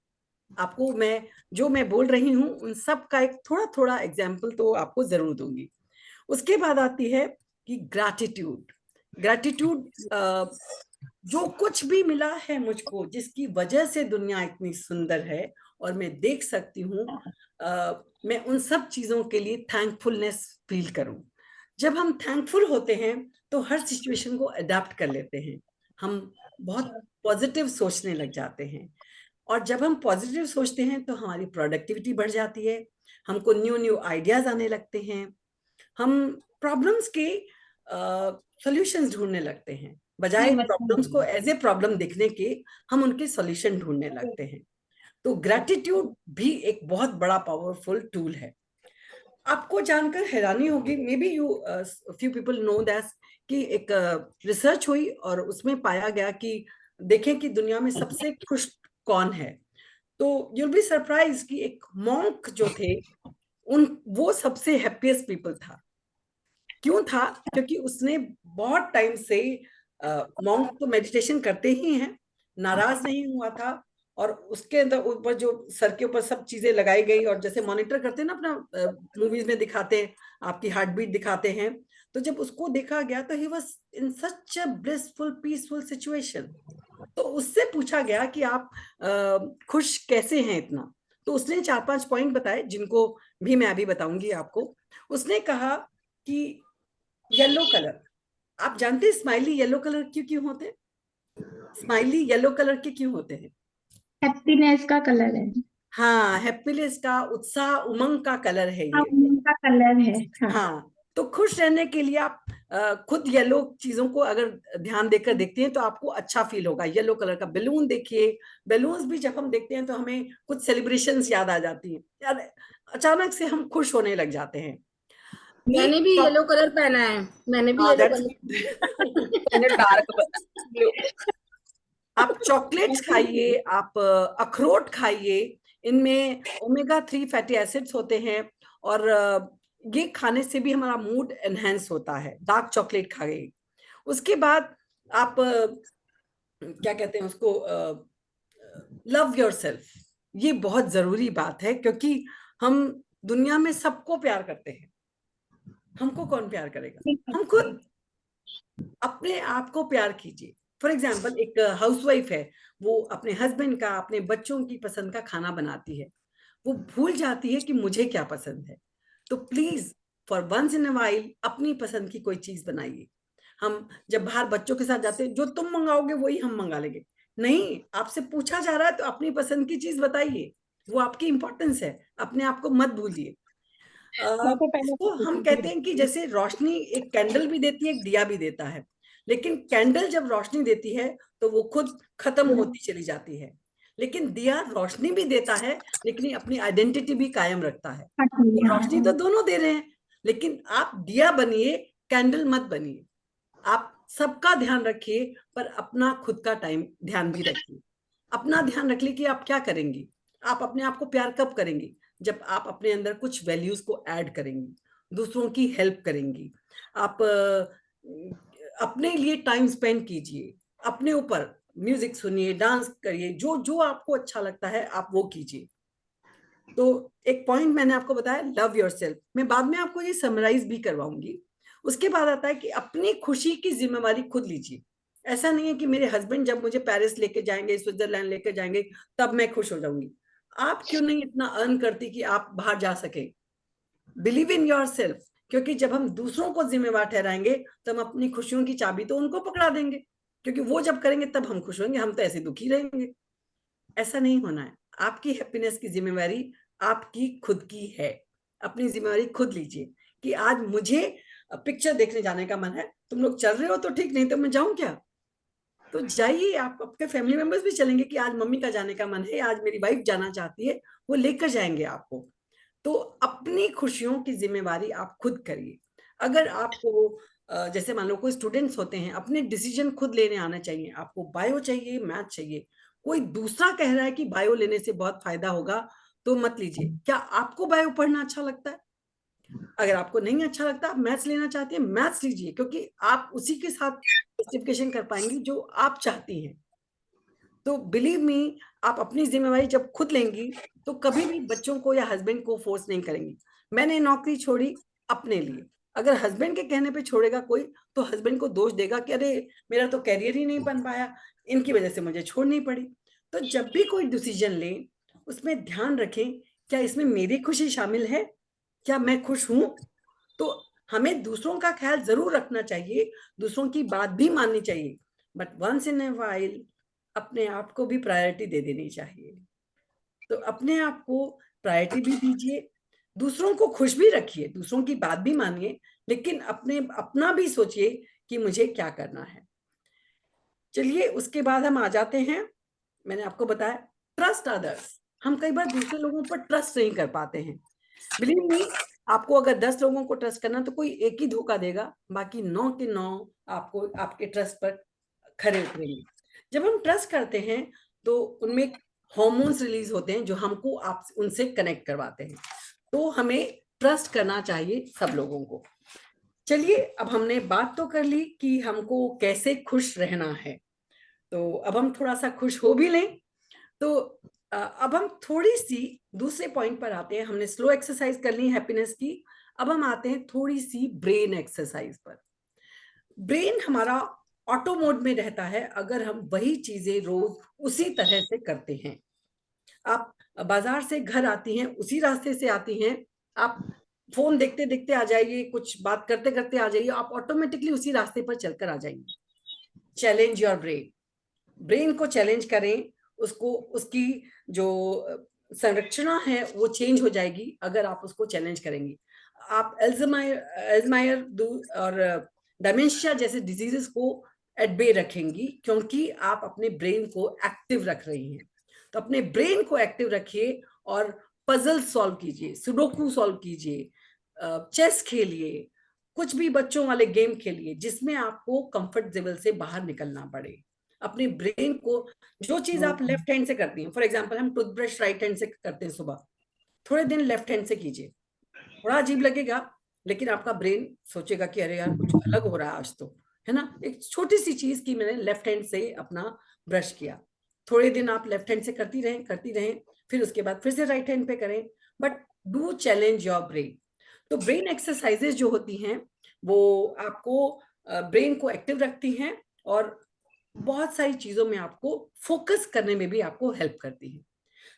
आपको मैं बोल रही हूँ उन सब का एक थोड़ा थोड़ा एग्जाम्पल तो आपको जरूर दूंगी। उसके बाद आती है कि ग्रैटिट्यूड। ग्रैटिट्यूड, जो कुछ भी मिला है मुझको, जिसकी वजह से दुनिया इतनी सुंदर है और मैं देख सकती हूँ, मैं उन सब चीजों के लिए थैंकफुलनेस फील करूं। जब हम थैंकफुल होते हैं तो हर सिचुएशन को अडेप्ट कर लेते हैं, हम बहुत पॉजिटिव सोचने लग जाते हैं। और जब हम पॉजिटिव सोचते हैं तो हमारी प्रोडक्टिविटी बढ़ जाती है, हमको न्यू न्यू आइडियाज आने लगते हैं, हम प्रॉब्लम्स के सॉल्यूशंस ढूंढने लगते हैं, बजाय प्रॉब्लम्स को एज ए प्रॉब्लम देखने के हम उनके सॉल्यूशन ढूंढने लगते हैं। तो ग्रैटिट्यूड भी एक बहुत बड़ा पावरफुल टूल है। आपको जानकर हैरानी होगी, may be you few people know that, कि एक रिसर्च हुई और उसमें पाया गया कि देखें कि दुनिया में सबसे खुश कौन है। तो यूल बी सरप्राइज कि एक मॉन्क जो थे, वो सबसे हैप्पीएस्ट पीपल था। क्यों था? क्योंकि उसने बहुत टाइम से, मॉन्क तो मेडिटेशन करते ही हैं, नाराज नहीं हुआ था। और उसके अंदर ऊपर जो सर के ऊपर सब चीजें लगाई गई, और जैसे मॉनिटर करते हैं ना अपना, मूवीज में दिखाते हैं, आपकी हार्ट बीट दिखाते हैं। तो जब उसको देखा गया तो he was in such a blissful peaceful situation. तो उससे पूछा गया कि आप खुश कैसे हैं इतना। तो उसने 4-5 पॉइंट बताए, जिनको भी मैं अभी बताऊंगी आपको। उसने कहा कि येलो कलर, आप जानते हैं स्माइली येलो कलर क्यों क्यों होते हैं? स्माइली येलो कलर के क्यों होते हैं? हैप्पीनेस का कलर है। हाँ, हैप्पीनेस का, उत्साह, उमंग का कलर है हाँ, ये। उनका कलर है। हाँ। हाँ, तो खुश रहने के लिए आप खुद येलो चीजों को अगर ध्यान देकर देखते हैं तो आपको अच्छा फील होगा। येलो कलर का बैलून देखिए, बैलून्स भी जब हम देखते हैं तो हमें कुछ सेलिब्रेशंस याद आ जाती हैं यार, अचानक से हम खुश होने लग जाते हैं। मैंने भी येलो कलर पहना है, मैंने भी येलो कलर मैंने डार्क ब्लू। आप चॉकलेट्स खाइए, आप अखरोट खाइए, इनमें ओमेगा 3 फैटी एसिड्स होते हैं और ये खाने से भी हमारा मूड एनहेंस होता है। डार्क चॉकलेट खाइए। उसके बाद आप क्या कहते हैं उसको, लव योरसेल्फ। ये बहुत जरूरी बात है, क्योंकि हम दुनिया में सबको प्यार करते हैं, हमको कौन प्यार करेगा? हम खुद। अपने आप को प्यार कीजिए। फॉर एग्जाम्पल, एक हाउसवाइफ है, वो अपने हस्बैंड का, अपने बच्चों की पसंद का खाना बनाती है, वो भूल जाती है कि मुझे क्या पसंद है। तो please for once in a while अपनी पसंद की कोई चीज बनाइए। हम जब बाहर बच्चों के साथ जाते हैं, जो तुम मंगाओगे वही हम मंगा लेंगे। नहीं, आपसे पूछा जा रहा है तो अपनी पसंद की चीज बताइए, वो आपकी इंपॉर्टेंस है। अपने आप को मत भूलिए। इसको हम कहते हैं कि जैसे रोशनी एक कैंडल भी देती है, एक दिया भी देता है, लेकिन कैंडल जब रोशनी देती है तो वो खुद खत्म होती चली जाती है, लेकिन दिया रोशनी भी देता है लेकिन अपनी आइडेंटिटी भी कायम रखता है। तो रोशनी तो दोनों दे रहे हैं, लेकिन आप दिया बनिए, कैंडल मत बनिए। आप सबका ध्यान रखिए, पर अपना खुद का टाइम ध्यान भी रखिए। अपना ध्यान रख लीजिए कि आप क्या करेंगी। आप अपने आप को प्यार कब करेंगी? जब आप अपने अंदर कुछ वैल्यूज को ऐड करेंगी, दूसरों की हेल्प करेंगी। आप अपने लिए टाइम स्पेंड कीजिए, अपने ऊपर म्यूजिक सुनिए, डांस करिए, जो जो आपको अच्छा लगता है आप वो कीजिए। तो एक पॉइंट मैंने आपको बताया, लव योरसेल्फ। मैं बाद में आपको ये समराइज भी करवाऊंगी। उसके बाद आता है कि अपनी खुशी की जिम्मेवारी खुद लीजिए। ऐसा नहीं है कि मेरे हस्बैंड जब मुझे पेरिस लेके जाएंगे, स्विट्जरलैंड लेके जाएंगे, तब मैं खुश हो जाऊंगी। आप क्यों नहीं इतना अर्न करती कि आप बाहर जा सके? Believe in your self. क्योंकि जब हम दूसरों को जिम्मेवार ठहराएंगे तो हम अपनी खुशियों की चाबी तो उनको पकड़ा देंगे, क्योंकि वो जब करेंगे तब हम खुश होंगे, हम तो ऐसे दुखी रहेंगे। ऐसा नहीं होना है। आपकी हैप्पीनेस की जिम्मेवारी आपकी खुद की है। अपनी जिम्मेवारी खुद लीजिए कि आज मुझे पिक्चर देखने जाने का मन है। तुम लोग चल रहे हो तो ठीक, नहीं तो मैं जाऊं क्या? तो जाइए। आप आपके फैमिली मेंबर्स भी चलेंगे कि आज मम्मी का जाने का मन है, आज मेरी वाइफ जाना चाहती है, वो लेकर जाएंगे आपको। तो अपनी खुशियों की जिम्मेवारी आप खुद करिए। अगर आपको जैसे मान लो कोई स्टूडेंट्स होते हैं, अपने डिसीजन खुद लेने आना चाहिए। आपको बायो चाहिए, मैथ चाहिए, कोई दूसरा कह रहा है कि बायो लेने से बहुत फायदा होगा, तो मत लीजिए। क्या आपको बायो पढ़ना अच्छा लगता है? अगर आपको नहीं अच्छा लगता, आप मैथ्स लेना चाहते हैं, मैथ्स लीजिए, क्योंकि आप उसी के साथ जस्टिफिकेशन कर पाएंगी जो आप चाहती हैं। तो बिलीव मी, आप अपनी जिम्मेवारी जब खुद लेंगी तो कभी भी बच्चों को या हस्बैंड को फोर्स नहीं करेंगी। मैंने नौकरी छोड़ी अपने लिए। अगर हस्बैंड के कहने पे छोड़ेगा कोई, तो हस्बैंड को दोष देगा कि अरे मेरा तो कैरियर ही नहीं बन पाया, इनकी वजह से मुझे छोड़नी पड़ी। तो जब भी कोई डिसीजन लें, उसमें ध्यान रखें, क्या इसमें मेरी खुशी शामिल है? क्या मैं खुश हूं? तो हमें दूसरों का ख्याल जरूर रखना चाहिए, दूसरों की बात भी माननी चाहिए, but once in a while अपने आप को भी प्रायोरिटी दे देनी चाहिए। तो अपने आप को प्रायोरिटी भी दीजिए, दूसरों को खुश भी रखिए, दूसरों की बात भी मानिए, लेकिन अपना भी सोचिए कि मुझे क्या करना है। चलिए, उसके बाद हम आ जाते हैं, मैंने आपको बताया ट्रस्ट अदर्स। हम कई बार दूसरे लोगों पर ट्रस्ट नहीं कर पाते हैं। बिलीव मी, आपको अगर 10 लोगों को ट्रस्ट करना तो कोई एक ही धोखा देगा, बाकी 9 के 9 आपको आपके ट्रस्ट पर खरे उतरेंगे। जब हम ट्रस्ट करते हैं तो उनमें हार्मोन्स रिलीज होते हैं जो हमको आप उनसे कनेक्ट करवाते हैं। तो हमें ट्रस्ट करना चाहिए सब लोगों को। चलिए, अब हमने बात तो कर ली कि हमको कैसे खुश रहना है, तो अब हम थोड़ा सा खुश हो भी लें। तो अब हम थोड़ी सी दूसरे पॉइंट पर आते हैं। हमने स्लो एक्सरसाइज कर ली हैप्पीनेस की, अब हम आते हैं थोड़ी सी ब्रेन एक्सरसाइज पर। ब्रेन हमारा ऑटो मोड में रहता है अगर हम वही चीजें रोज उसी तरह से करते हैं। आप बाजार से घर आती हैं, उसी रास्ते से आती हैं, आप फोन देखते देखते आ जाइए, कुछ बात करते करते आ जाइए, आप ऑटोमेटिकली उसी रास्ते पर चलकर आ जाएंगे। Challenge your brain. ब्रेन को चैलेंज करें, उसको उसकी जो संरचना है वो चेंज हो जाएगी अगर आप उसको चैलेंज करेंगी। आप एल्जाइमर और डिमेंशिया जैसे डिजीजेस को एट बे रखेंगी, क्योंकि आप अपने ब्रेन को एक्टिव रख रही हैं। तो अपने ब्रेन को एक्टिव रखिए और पजल सॉल्व कीजिए, सुडोकू सॉल्व कीजिए, चेस खेलिए, कुछ भी बच्चों वाले गेम खेलिए जिसमें आपको कंफर्टेबल से बाहर निकलना पड़े। अपने ब्रेन को, जो चीज आप लेफ्ट हैंड से करती हैं, फॉर एग्जांपल हम टूथब्रश राइट हैंड से करते हैं सुबह, थोड़े दिन लेफ्ट हैंड से कीजिए, थोड़ा अजीब लगेगा लेकिन आपका ब्रेन सोचेगा कि अरे यार कुछ अलग हो रहा है आज तो, है ना। एक छोटी सी चीज की मैंने लेफ्ट हैंड से अपना ब्रश किया, थोड़े दिन आप लेफ्ट हैंड से करती रहें, फिर उसके बाद फिर से राइट हैंड पे करें, but do challenge your brain. तो ब्रेन एक्सरसाइजेज जो होती हैं वो आपको ब्रेन को एक्टिव रखती हैं और बहुत सारी चीजों में आपको फोकस करने में भी आपको हेल्प करती है।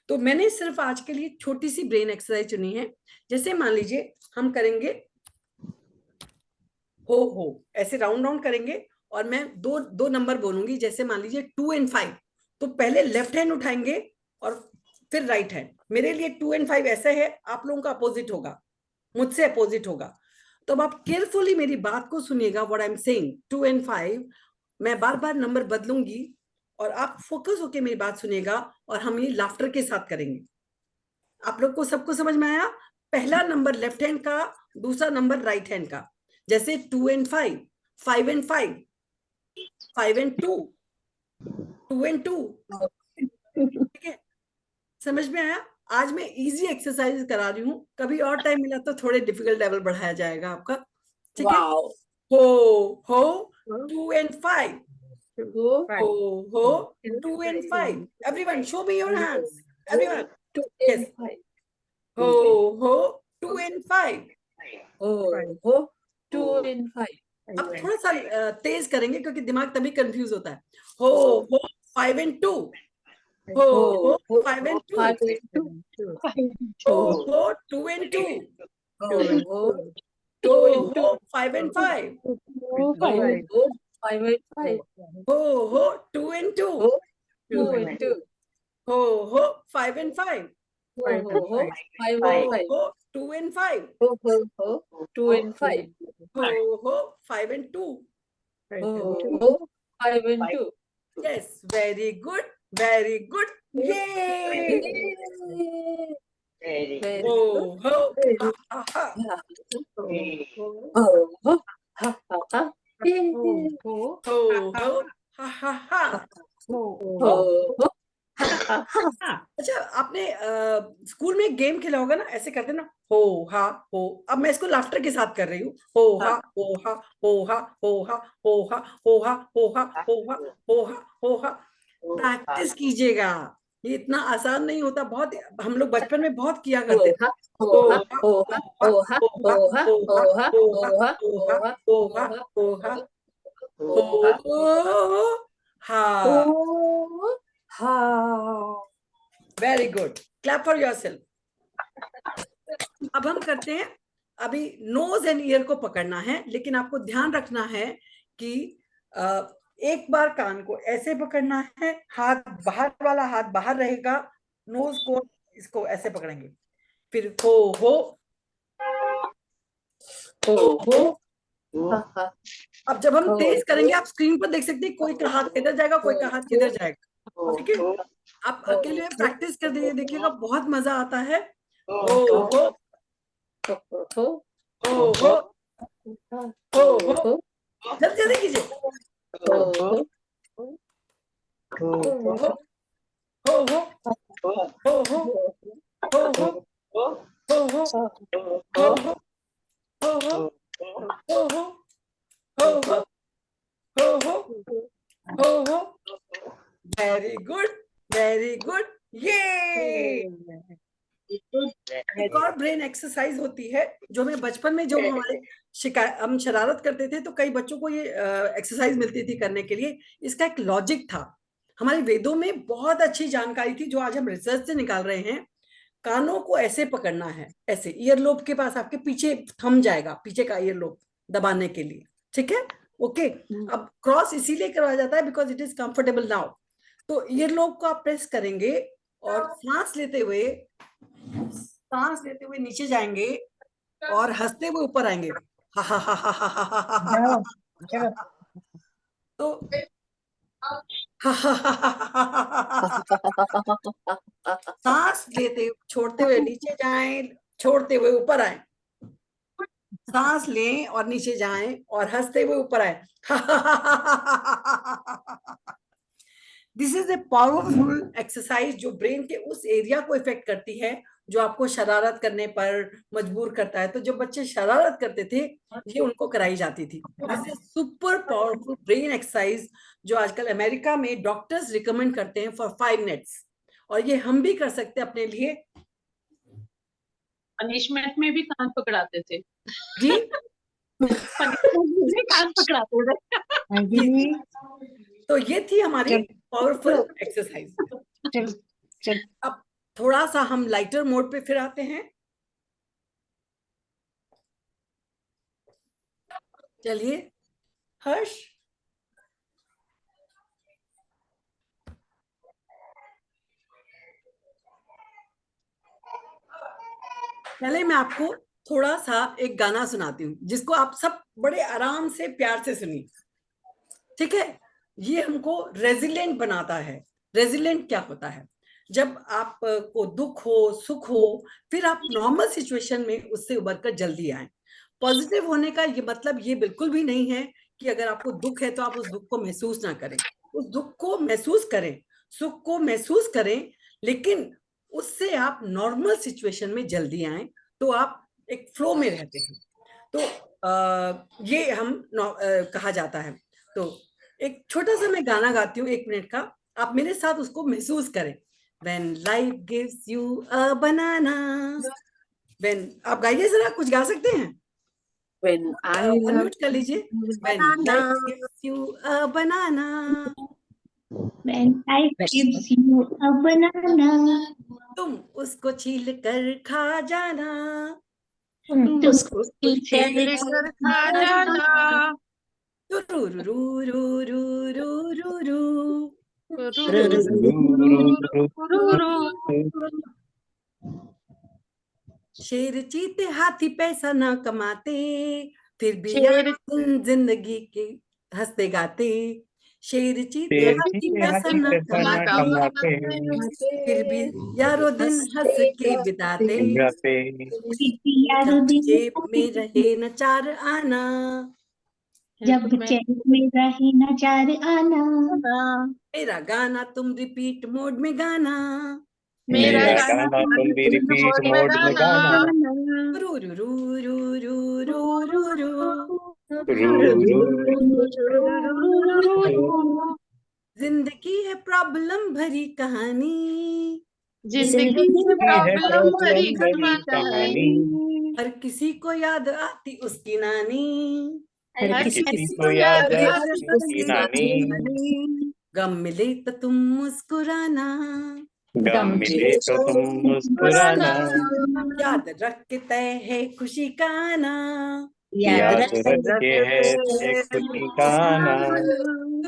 तो मैंने सिर्फ आज के लिए छोटी सी ब्रेन एक्सरसाइज चुनी है। जैसे मान लीजिए हम करेंगे हो, ऐसे राउंड राउंड करेंगे और मैं दो दो नंबर बोलूंगी, जैसे मान लीजिए 2 और 5, तो पहले लेफ्ट हैंड उठाएंगे और फिर राइट हैंड। मेरे लिए 2 और 5 ऐसा है, आप लोगों का अपोजिट होगा, मुझसे अपोजिट होगा। तो अब आप केयरफुली मेरी बात को सुनिएगा, व्हाट आई एम सेइंग। 2 और 5 मैं बार बार नंबर बदलूंगी और आप फोकस होके मेरी बात सुनिएगा और हम ये लाफ्टर के साथ करेंगे। आप लोग को सबको समझ में आया? पहला नंबर लेफ्ट हैंड का, दूसरा नंबर राइट हैंड का। जैसे 2 और 5, 5 और 5, 5 और 2, 2 और 2। ठीक है, समझ में आया? आज मैं इजी एक्सरसाइज करा रही हूँ, कभी और टाइम मिला तो थोड़े डिफिकल्ट लेवल बढ़ाया जाएगा आपका। ठीक है, Wow. हो 2 और 5, हो 2 और 5। Everyone show me your hands, everyone. 2 yes, and 5. हो 2 और 5। Oh, 2 and 5. अब थोड़ा सा तेज करेंगे क्योंकि दिमाग तभी कंफ्यूज होता है। हो 5 और 2, हो 5 और 2, 5 and 2. हो 2 और 2, Oh, हो 5 और 5, 5 and 5. हो 2 और 2, 2 and 2. हो 5 और 5, 5 and 5. हो 2 और 5, 2 and 5. हो 5 और 2। 5 and 2. Yes, very good, very good. ये Very हो good. हो हा हा हो हा हा। अच्छा, आपने स्कूल में गेम खेला होगा ना, ऐसे करते ना, हो हा हो। अब मैं इसको लाफ्टर के साथ कर रही हूँ, हो हा हो हा हो हा हो हा हो हा हो हा हो हा हो हा हो हा हो हा। प्रैक्टिस कीजिएगा, ये इतना आसान नहीं होता। बहुत, हम लोग बचपन में बहुत किया करते थे। हो हा हो हा हो हा हो हा हो हा हो हा हो हा हो हा हो हा। Very good, clap for yourself. अब हम करते हैं, अभी नोज एंड ईयर को पकड़ना है, लेकिन आपको ध्यान रखना है कि एक बार कान को ऐसे पकड़ना है, हाथ बाहर वाला हाथ बाहर रहेगा, नोज को इसको ऐसे पकड़ेंगे, फिर हो अब जब हम तेज करेंगे, आप स्क्रीन पर देख सकते हैं, कोई का हाथ किधर जाएगा, कोई का हाथ किधर जाएगा। ठीक है, आप अकेले में प्रैक्टिस कर देखिएगा, बहुत मजा आता है। हो जल्दी जल्दी कीजिए। हो हो हो हो हो हो वेरी गुड, वेरी गुड। ये एक और ब्रेन एक्सरसाइज होती है जो हमें बचपन में, जो हमारे हम शरारत करते थे तो कई बच्चों को ये एक्सरसाइज मिलती थी करने के लिए। इसका एक लॉजिक था, हमारे वेदों में बहुत अच्छी जानकारी थी जो आज हम रिसर्च से निकाल रहे हैं। कानों को ऐसे पकड़ना है, ऐसे ईयरलोब के पास आपके पीछे थम जाएगा, पीछे का ईयरलोब दबाने के लिए। ठीक है, ओके। अब क्रॉस इसीलिए करवाया जाता है because it is comfortable now. तो ईयरलोब को आप प्रेस करेंगे और सांस लेते हुए नीचे जाएंगे और हंसते हुए ऊपर आएंगे, हा हा हा हा हा हा हा हा। तो सांस लेते छोड़ते हुए नीचे जाएं, छोड़ते हुए ऊपर आए, सांस लें और नीचे जाएं और हंसते हुए ऊपर आए। This is a powerful exercise जो ब्रेन के उस एरिया को इफेक्ट करती है जो आपको शरारत करने पर मजबूर करता है। तो जो बच्चे शरारत करते थे ये उनको कराई जाती थी। This is super powerful brain exercise जो आजकल अमेरिका में डॉक्टर्स रिकमेंड करते हैं फॉर 5 मिनट्स, और ये हम भी कर सकते हैं अपने लिए। पनिशमेंट में भी कान पकड़ाते थे जी पनिशमेंट में भी कान पकड़ाते थे। जी। तो ये थी हमारी पावरफुल एक्सरसाइज। चल अब थोड़ा सा हम लाइटर मोड पे फिर आते हैं। चलिए हर्ष, पहले मैं आपको थोड़ा सा एक गाना सुनाती हूँ जिसको आप सब बड़े आराम से प्यार से सुनिए, ठीक है? ये हमको रेजिलिएंट बनाता है। रेजिलिएंट क्या होता है? जब आप को दुख हो, सुख हो, फिर आप नॉर्मल सिचुएशन में उससे उबरकर जल्दी आए। पॉजिटिव होने का ये मतलब ये बिल्कुल भी नहीं है कि अगर आपको दुख है तो आप उस दुख को महसूस ना करें। उस दुख को महसूस करें, सुख को महसूस करें, लेकिन उससे आप नॉर्मल सिचुएशन में जल्दी आए तो आप एक फ्लो में रहते हैं। तो ये हम कहा जाता है। तो एक छोटा सा मैं गाना गाती हूँ 1 मिनट का, आप मेरे साथ उसको महसूस करें। When life gives you a banana, when आप गाइए जरा, कुछ गा सकते हैं? When I love अनम्यूट कर लीजिए। When life gives you a banana, when life gives you a banana, तुम उसको छील कर खा जाना। तुम उसको खेल कर खा जाना शेर चीते हाथी पैसा ना कमाते, फिर भी यार जिंदगी के हंसते गाते। शेर चीते हाथी पैसा ना कमाते, फिर भी यारो दिन हंस के बिताते। जब जेब में रहे न 4 आना, जब चैन में रहे न 4 आना, मेरा गाना तुम रिपीट मोड में गाना। मेरा गाना तुम भी रिपीट मोड में गाना रू रू रू रू रू रू रू रू। जिंदगी है प्रॉब्लम भरी कहानी, जिंदगी की प्रॉब्लम भरी कहानी हर किसी को याद आती उसकी नानी, हर किसी को याद आती उसकी नानी। गम मिले तो तुम मुस्कुराना, गम मिले तो तुम मुस्कुराना, याद रख के तय है खुशी का आना। याद रखे है एक खुशी का आना।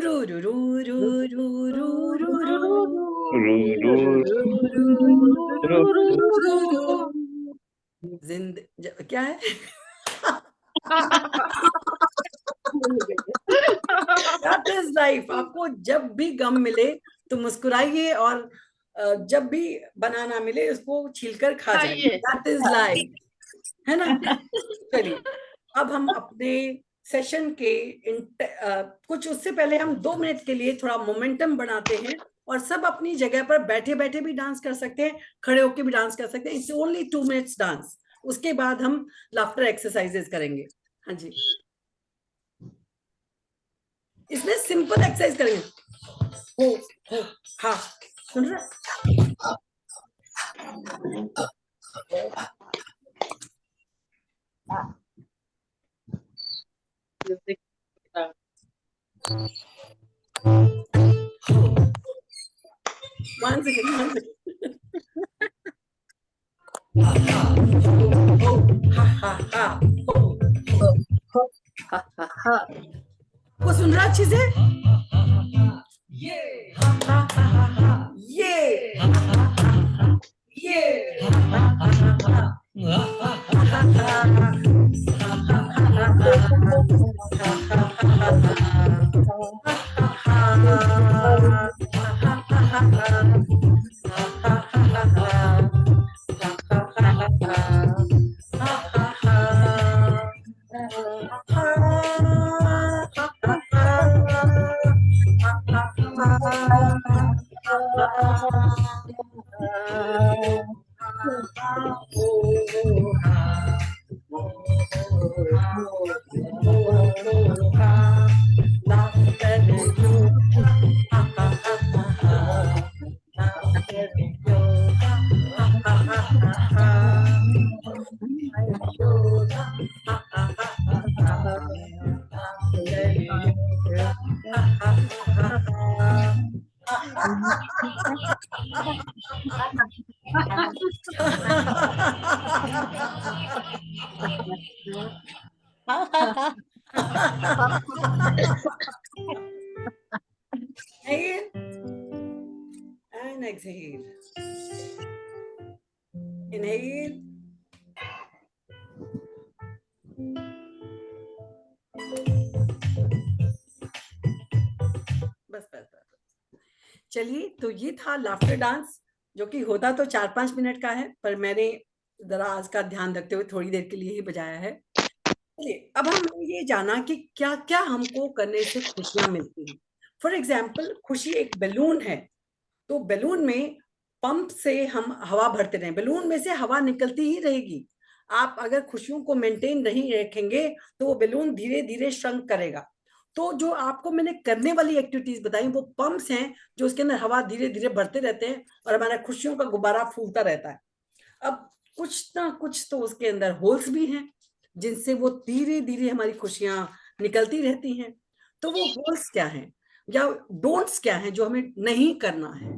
रू रू रू रू रू रू रू रू रू रू क्या है? That is life। आपको जब भी गम मिले तो मुस्कुराइए, और जब भी बनाना मिले उसको छीलकर खा जाइए। That is life, है ना? चलिए अब हम अपने सेशन के कुछ उससे पहले हम 2 मिनट के लिए थोड़ा मोमेंटम बनाते हैं, और सब अपनी जगह पर बैठे बैठे भी डांस कर सकते हैं, खड़े होकर भी डांस कर सकते हैं। It's only 2 minutes dance. उसके बाद हम लाफ्टर एक्सरसाइजेस करेंगे। हाँ जी, इसमें सिंपल एक्सरसाइज करेंगे। हो हाँ, सुन रहा? One second. वो सुन रहा अच्छे से? Inhale and exhale. Inhale. बस बस बस। चलिए, तो ये था लाफ्टर डांस, जो कि होता तो 4-5 मिनट का है, पर मैंने जरा आज का ध्यान रखते हुए थोड़ी देर के लिए ही बजाया है। चलिए, अब हमने ये जाना कि क्या क्या हमको करने से खुशियां मिलती हैं। फॉर एग्जाम्पल, खुशी एक बैलून है, तो बैलून में पंप से हम हवा भरते रहें, बैलून में से हवा निकलती ही रहेगी। आप अगर खुशियों को मेंटेन नहीं रखेंगे तो वो बैलून धीरे धीरे श्रंक करेगा। तो जो आपको मैंने करने वाली एक्टिविटीज बताई वो पंप्स हैं, जो उसके अंदर हवा धीरे धीरे भरते रहते हैं और हमारा खुशियों का गुब्बारा फूलता रहता है। अब कुछ ना कुछ तो उसके अंदर होल्स भी हैं, जिनसे वो धीरे धीरे हमारी खुशियां निकलती रहती हैं। तो वो होल्स क्या हैं या डोंट्स क्या हैं जो हमें नहीं करना है?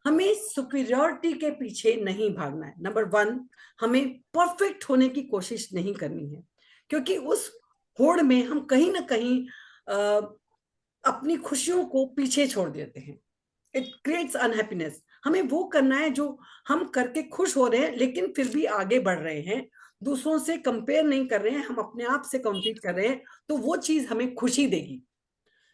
हमें सुपीरियरिटी के पीछे नहीं भागना है। नंबर 1, हमें परफेक्ट होने की कोशिश नहीं करनी है, क्योंकि उस होड़ में हम कहीं ना कहीं अपनी खुशियों को पीछे छोड़ देते हैं। It creates unhappiness. हमें वो करना है जो हम करके खुश हो रहे हैं, लेकिन फिर भी आगे बढ़ रहे हैं, दूसरों से कंपेयर नहीं कर रहे हैं, हम अपने आप से कम्पीट कर रहे हैं, तो वो चीज हमें खुशी देगी।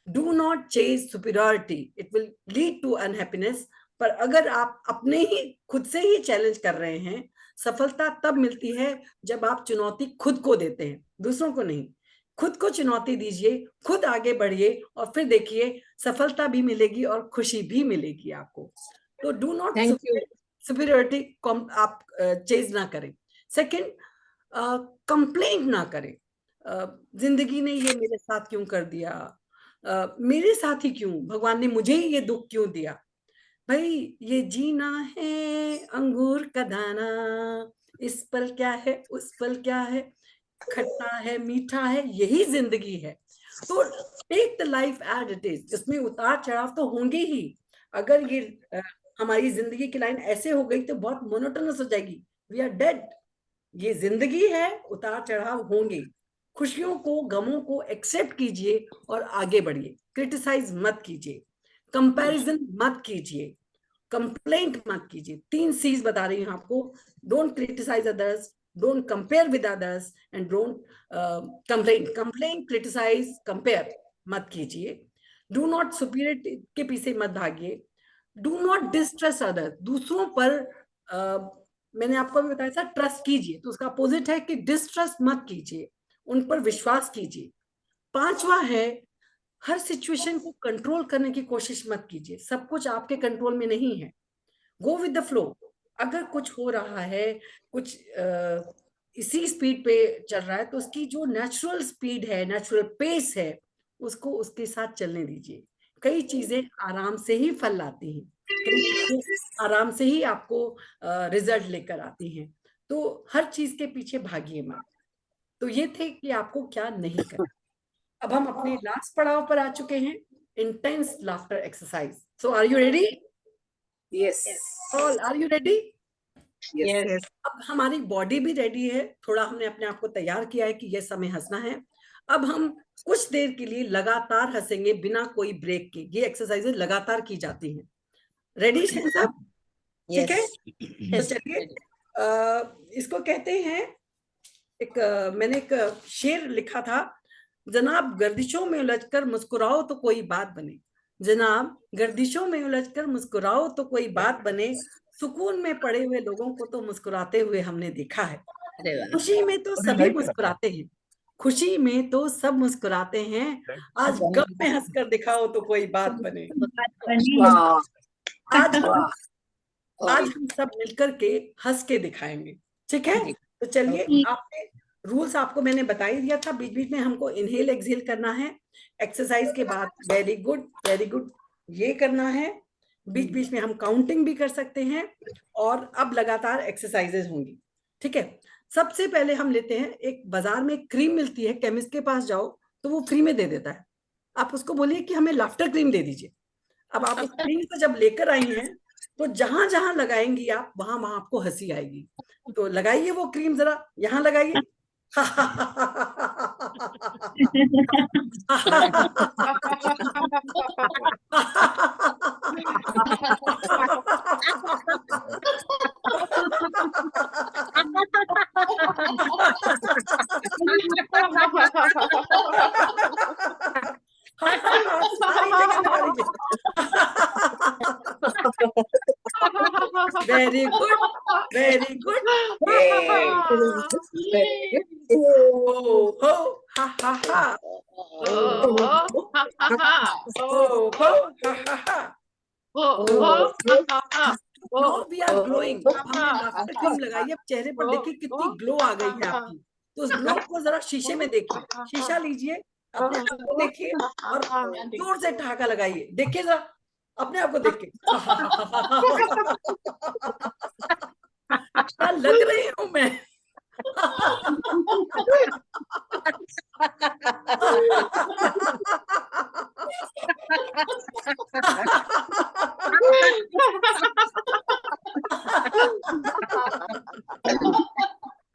Do not chase superiority, it will lead to unhappiness. पर अगर आप अपने ही खुद से ही चैलेंज कर रहे हैं, सफलता तब मिलती है जब आप चुनौती खुद को देते हैं, दूसरों को नहीं। खुद को चुनौती दीजिए, खुद आगे बढ़िए, और फिर देखिए सफलता भी मिलेगी और खुशी भी मिलेगी आपको। तो डू नॉट सुपीरियरिटी आप चेज ना करें। सेकंड, कंप्लेंट ना करें। जिंदगी ने ये मेरे साथ क्यों कर दिया, मेरे साथ ही क्यों, भगवान ने मुझे ही ये दुख क्यों दिया। भाई, ये जीना है अंगूर का दाना, इस पल क्या है उस पल क्या है, खट्टा है मीठा है, यही जिंदगी है। तो take the life as it is. इसमें उतार चढ़ाव तो होंगे ही। अगर ये हमारी जिंदगी की लाइन ऐसे हो गई तो बहुत मोनोटोनस हो जाएगी, वी आर डेड। ये जिंदगी है, उतार चढ़ाव होंगे। खुशियों को, गमों को एक्सेप्ट कीजिए और आगे बढ़िए। क्रिटिसाइज मत कीजिए, कंपैरिजन मत कीजिए, कंप्लेंट मत कीजिए। 3 C's बता रही हूं आपको। Don't criticise others, don't compare with others, and don't complain, criticise, compare मत कीजिए। डू नॉट सुपीरियरिटी के पीछे मत भागिए। डू नॉट डिस्ट्रस्ट अदर्स, दूसरों पर मैंने आपको भी बताया था ट्रस्ट कीजिए, तो उसका अपोजिट है कि डिस्ट्रस्ट मत कीजिए, उन पर विश्वास कीजिए। 5वां है, हर सिचुएशन को कंट्रोल करने की कोशिश मत कीजिए, सब कुछ आपके कंट्रोल में नहीं है। Go with the flow. अगर कुछ हो रहा है, कुछ इसी स्पीड पे चल रहा है, तो उसकी जो नेचुरल स्पीड है, नेचुरल पेस है, उसको उसके साथ चलने दीजिए। कई चीजें आराम से ही फल लाती हैं, कई चीजें आराम से ही आपको रिजल्ट लेकर आती हैं। तो हर चीज के पीछे भागिए मत। तो ये थे कि आपको क्या नहीं करना। अब हम अपने लास्ट पड़ाव पर आ चुके हैं, intense laughter exercise. So are you ready? Yes all are you ready? Yes. अब हमारी बॉडी भी रेडी है, थोड़ा हमने अपने आप को तैयार किया है कि ये समय हंसना है। अब हम कुछ देर के लिए लगातार हंसेंगे बिना कोई ब्रेक के। ये एक्सरसाइजेज लगातार की जाती हैं। रेडी हैं सब? ठीक है, तो चलिए, इसको कहते हैं, मैंने एक शेर लिखा था, जनाब गर्दिशों में उलझकर मुस्कुराओ तो कोई बात बने, जनाब गर्दिशों में उलझकर मुस्कुराओ तो कोई बात बने, सुकून में पड़े हुए लोगों को तो मुस्कुराते हुए हमने देखा है। खुशी में तो सभी मुस्कुराते हैं, खुशी में तो सब मुस्कुराते हैं, आज गम में हंसकर दिखाओ तो कोई बात बने। आज आज हम सब मिलकर के हंस के दिखाएंगे, ठीक है? जी। तो चलिए, ठीक। आपने रूल्स आपको मैंने बता ही दिया था। बीच बीच में हमको इनहेल एक्सहेल करना है एक्सरसाइज के बाद। वेरी गुड, वेरी गुड, ये करना है। बीच बीच में हम काउंटिंग भी कर सकते हैं, और अब लगातार एक्सरसाइजेज होंगी, ठीक है? सबसे पहले हम लेते हैं, एक बाजार में क्रीम मिलती है, केमिस्ट के पास जाओ तो वो फ्री में दे देता है। आप उसको बोलिए कि हमें लाफ्टर क्रीम दे दीजिए। अब आप उस क्रीम को जब लेकर आई हैं, तो जहां जहां लगाएंगी आप, वहां वहां आपको हंसी आएगी। तो लगाइए वो क्रीम, जरा यहाँ लगाइए। सारी जगह लगा लीजिए। Very good, very good. हो हा हा हा, हो हा हा हा। Now we are glowing. अब हमने लाफ्टर क्रीम लगाई है, अब चेहरे पर देखिए कितनी ग्लो आ गई है आपकी। तो उस ग्लो को जरा शीशे में देखिए, शीशा लीजिए, अपने आप को देखिए और जोर से ठहाका लगाइए। देखिए जरा अपने आप को देख के। क्या लग रही हूं मैं?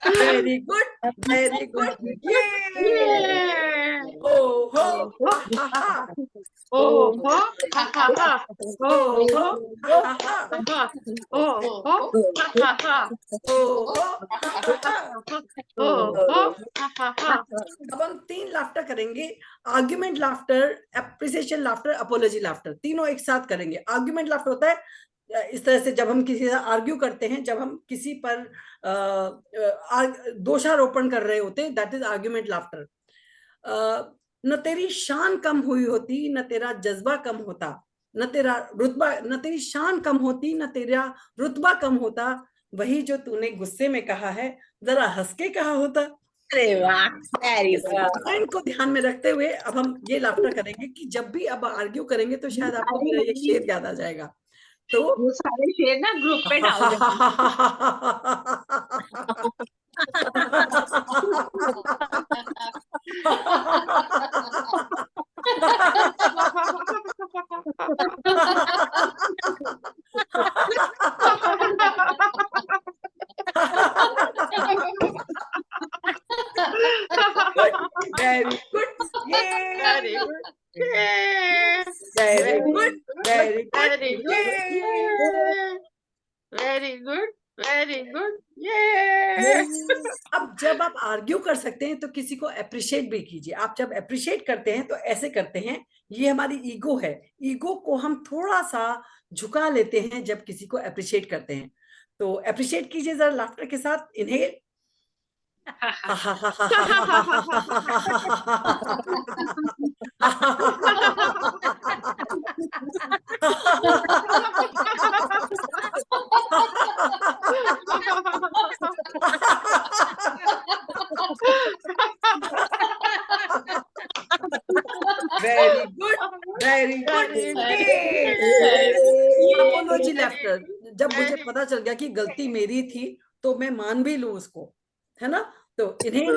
वेरी गुड, वेरी गुड, ये हो हा हा हा, हो हा हा हा, अब हम 3 लाफ्टर करेंगे। Argument laughter, appreciation laughter, apology laughter, तीनों एक साथ करेंगे। आर्ग्यूमेंट लाफ्टर होता है इस तरह से, जब हम किसी से आर्ग्यू करते हैं, जब हम किसी पर दोषारोपण कर रहे होते हैं, दैट इज आर्ग्यूमेंट लाफ्टर। न तेरी शान कम हुई होती, न तेरा जज्बा कम होता, न तेरा रुतबा, न तेरी शान कम होती, न तेरा रुतबा कम होता, वही जो तूने गुस्से में कहा है, जरा हंस के कहा होता। अरे वाह, वेरी इस पॉइंट को ध्यान में रखते हुए अब हम ये लाफ्टर करेंगे कि जब भी अब आर्ग्यू करेंगे तो शायद आपको मेरा ये शेर याद आ जाएगा। तो वो सारे शेर ना ग्रुप पे डाल वेरी गुड, ये very good, very good, very good, very good, ये अब जब आप आर्ग्यू कर सकते हैं तो किसी को अप्रिशिएट भी कीजिए। आप जब अप्रिशिएट करते हैं तो ऐसे करते हैं, ये हमारी ईगो है, ईगो को हम थोड़ा सा झुका लेते हैं जब किसी को अप्रिशिएट करते हैं। तो अप्रिशिएट कीजिए जरा लाफ्टर के साथ। Inhale, very good, very good. Apology laughter, जब मुझे पता चल गया कि गलती मेरी थी तो मैं मान भी लूं उसको, है ना? तो इन्हें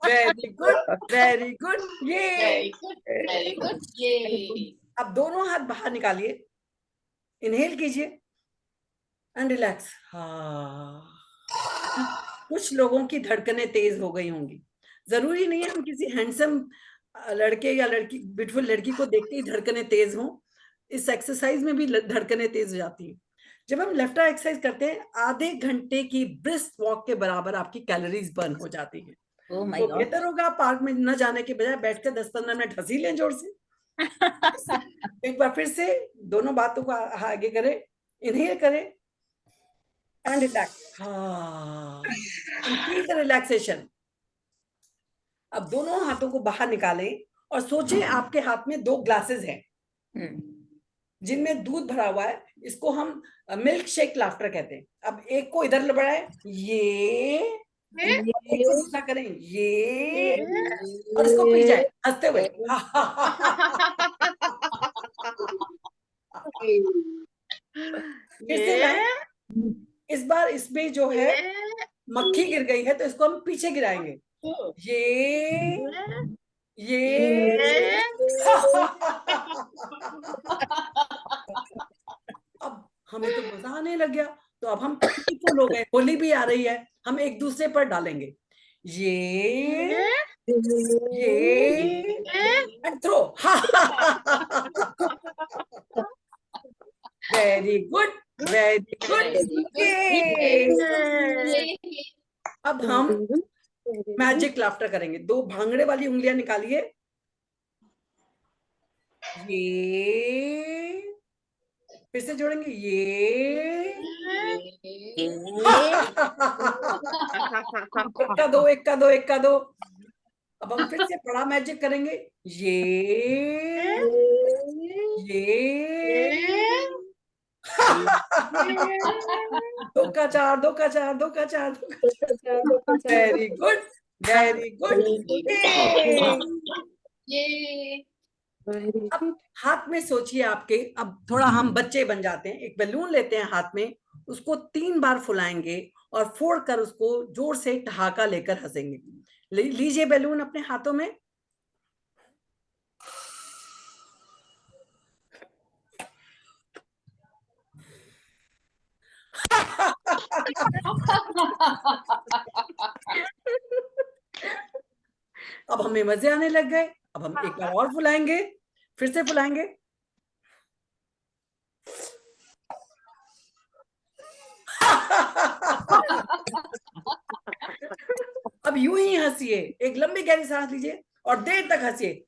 वेरी गुड, वेरी गुड, ये अब दोनों हाथ बाहर निकालिए, इनहेल कीजिए एंड रिलैक्स। हाँ, कुछ लोगों की धड़कनें तेज हो गई होंगी। जरूरी नहीं है हम किसी हैंडसम लड़के या लड़की, ब्यूटीफुल लड़की को देखते ही धड़कनें तेज हों। इस एक्सरसाइज में भी धड़कनें तेज हो जाती हैं। जब हम लेफ्ट आई एक्सरसाइज करते हैं, आधे घंटे की ब्रिस्क वॉक के बराबर आपकी कैलोरीज बर्न हो जाती है। Oh my तो God. बेहतर होगा पार्क में न जाने के बजाय बैठकर 10-15 मिनट हंसी लें जोर से। एक बार फिर से दोनों बातों को आगे करें। इनहेल करें एंड रिलैक्स, हाँ, एंड फील द रिलैक्सेशन। अब दोनों हाथों को बाहर निकालें और सोचें आपके हाथ में 2 ग्लासेस हैं जिनमें दूध भरा हुआ है। इसको हम मिल्क शेक लाफ्टर कहते हैं। अब एक को इधर बढ़ाएं, ये, एक को दूसरा करें, ये, और इसको पी जाए हंसते हुए। फिर से लाएं। इस बार इसमें जो है मक्खी गिर गई है तो इसको हम पीछे गिराएंगे, ये अब हमें तो मजा आने लग गया। तो अब हम प्लेफुल हो गए, होली भी आ रही है, हम एक दूसरे पर डालेंगे, ये and throw. Very good, very good. अब हम मैजिक लाफ्टर करेंगे। 2 भांगड़े वाली उंगलियां निकालिए, ये, फिर से जोड़ेंगे, ये, इक्का दो, इक्का दो, इक्का दो। अब हम फिर से बड़ा मैजिक करेंगे, ये, दो का चार, दो का चार, दो का चार, दो का चार। Very good, very good. अब हाथ में सोचिए आपके, अब थोड़ा हम बच्चे बन जाते हैं। एक बैलून लेते हैं हाथ में, उसको 3 बार फुलाएंगे और फोड़कर उसको जोर से ठहाका लेकर हंसेंगे। लीजिए बैलून अपने हाथों में। अब हमें मजे आने लग गए। अब हम एक बार और फुलाएंगे, फिर से फुलाएंगे। अब यूं ही हंसिए, एक लंबी गहरी सांस लीजिए और देर तक हंसिए।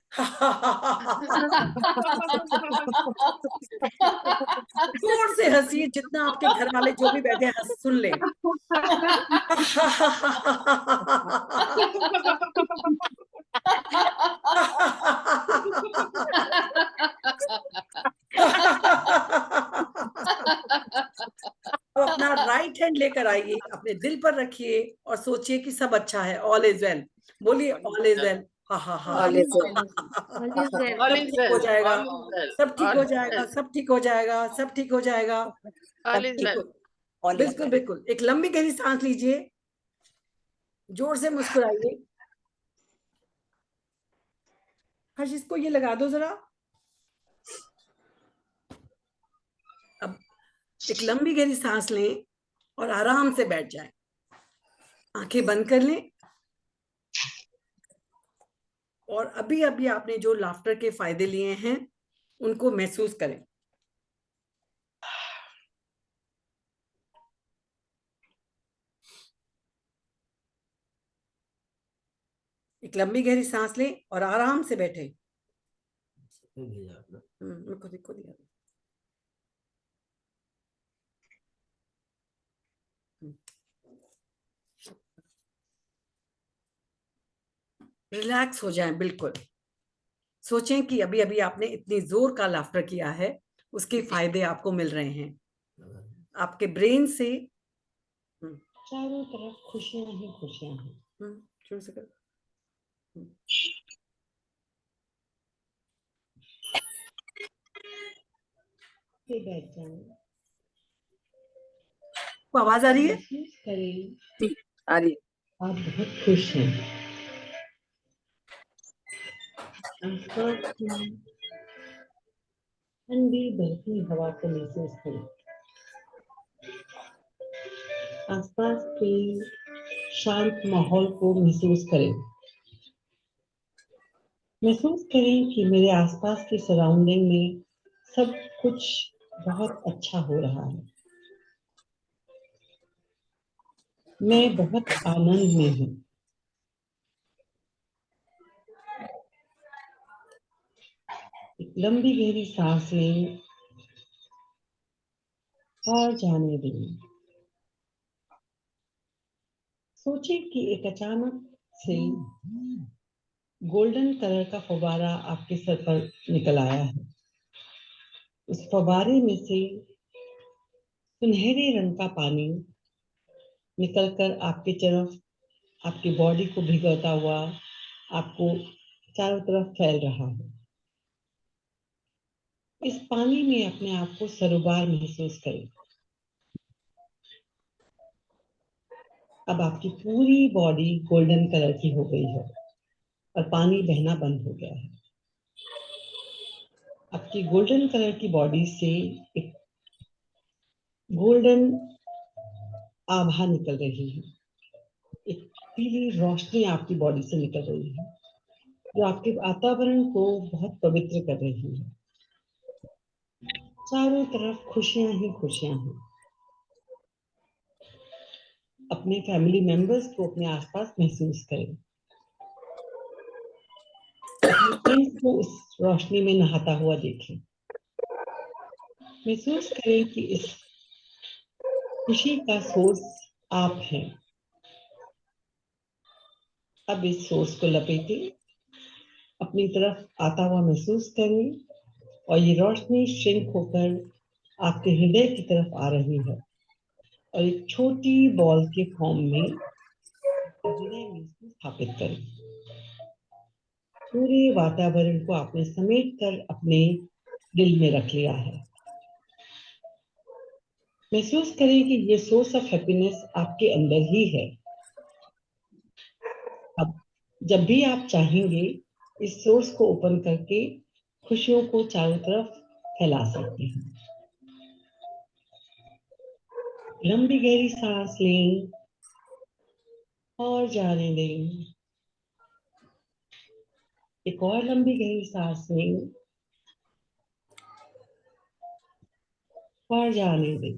जोर से हंसिए, जितना आपके घर वाले जो भी बैठे हैं सुन ले। अब अपना राइट हैंड लेकर आइए, अपने दिल पर रखिए और सोचिए कि सब अच्छा है, ऑल इज वेल। बोलिए ऑल इज वेल। हा हा हा, All is well. सब ठीक हो जाएगा, सब ठीक हो जाएगा, सब ठीक हो जाएगा, सब ठीक हो जाएगा, सब ठीक हो। बिल्कुल बिल्कुल। एक लंबी गहरी सांस लीजिए, जोर से मुस्कुराइए। हर्ष, इसको ये लगा दो जरा। अब एक लंबी गहरी सांस लें और आराम से बैठ जाएं। आंखें बंद कर लें और अभी अभी आपने जो लाफ्टर के फायदे लिए हैं उनको महसूस करें। एक लंबी गहरी सांस लें और आराम से बैठे। खुद दिया। रिलैक्स हो जाएं बिल्कुल। सोचें कि अभी अभी आपने इतनी जोर का लाफ्टर किया है, उसके फायदे आपको मिल रहे हैं। आपके ब्रेन से चारों तरफ खुशियां ही खुशियां हैं। शुरू से कर। बैठ जाएं। आवाज आ रही है? महसूस करें आ रही है। आप बहुत खुश हैं। आसपास की ठंडी बहती हवा को महसूस करें। आसपास के शांत माहौल को महसूस करें। महसूस करें कि मेरे आसपास की सराउंडिंग में सब कुछ बहुत अच्छा हो रहा है। मैं बहुत आनंद में हूँ। एक लंबी गहरी सांस लें और जाने दें। सोचिए कि एक अचानक से गोल्डन कलर का फव्वारा आपके सर पर निकल आया है। उस फव्वारे में से सुनहरे रंग का पानी निकलकर आपकी तरफ, आपकी बॉडी को भिगोता हुआ आपको चारों तरफ फैल रहा है। इस पानी में अपने आप को सरोवर महसूस करें। अब आपकी पूरी बॉडी गोल्डन कलर की हो गई है और पानी बहना बंद हो गया है। आपकी गोल्डन कलर की बॉडी से एक गोल्डन आभा निकल रही है। एक पीली रोशनी आपकी बॉडी से निकल रही है जो आपके वातावरण को बहुत पवित्र कर रही है। चारों तरफ खुशियां ही खुशियां हैं। अपने फैमिली मेंबर्स को अपने आसपास महसूस करें। अपने फ्रेंड्स को उस रोशनी में नहाता हुआ देखें। महसूस करें कि इस खुशी का सोर्स आप हैं। अब इस सोर्स को लपेटें, अपनी तरफ आता हुआ महसूस करें और ये रोशनी श्रिंक होकर आपके हृदय की तरफ आ रही है और एक छोटी बॉल के फॉर्म में हृदय में इसको स्थापित करें। पूरे वातावरण को आपने समेट कर अपने दिल में रख लिया है। महसूस करें कि ये सोर्स ऑफ हैप्पीनेस आपके अंदर ही है। अब जब भी आप चाहेंगे इस सोर्स को ओपन करके खुशियों को चारों तरफ फैला सकते हैं। लंबी गहरी सांस लें और जाने दें। एक और लंबी गहरी सांस लें और जाने दें।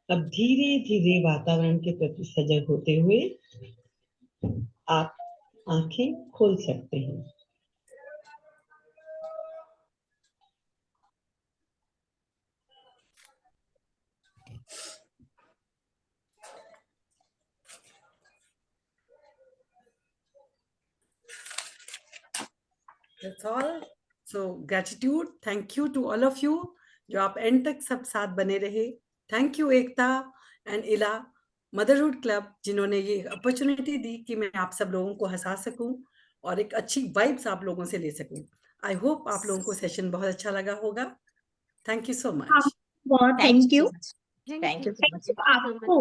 अब धीरे धीरे वातावरण के प्रति सजग होते हुए आप आंखें खोल सकते हैं। That's all. So gratitude, thank you to all of you जो आप एंड तक सब साथ बने रहे। थैंक यू एकता एंड इला मदरहुड क्लब जिन्होंने ये अपॉर्चुनिटी दी कि मैं आप सब लोगों को हंसा सकूं और एक अच्छी वाइब्स आप लोगों से ले सकूं। आई होप आप लोगों को सेशन बहुत अच्छा लगा होगा। Thank you so much. बहुत थैंक यू थैंक यू आपको।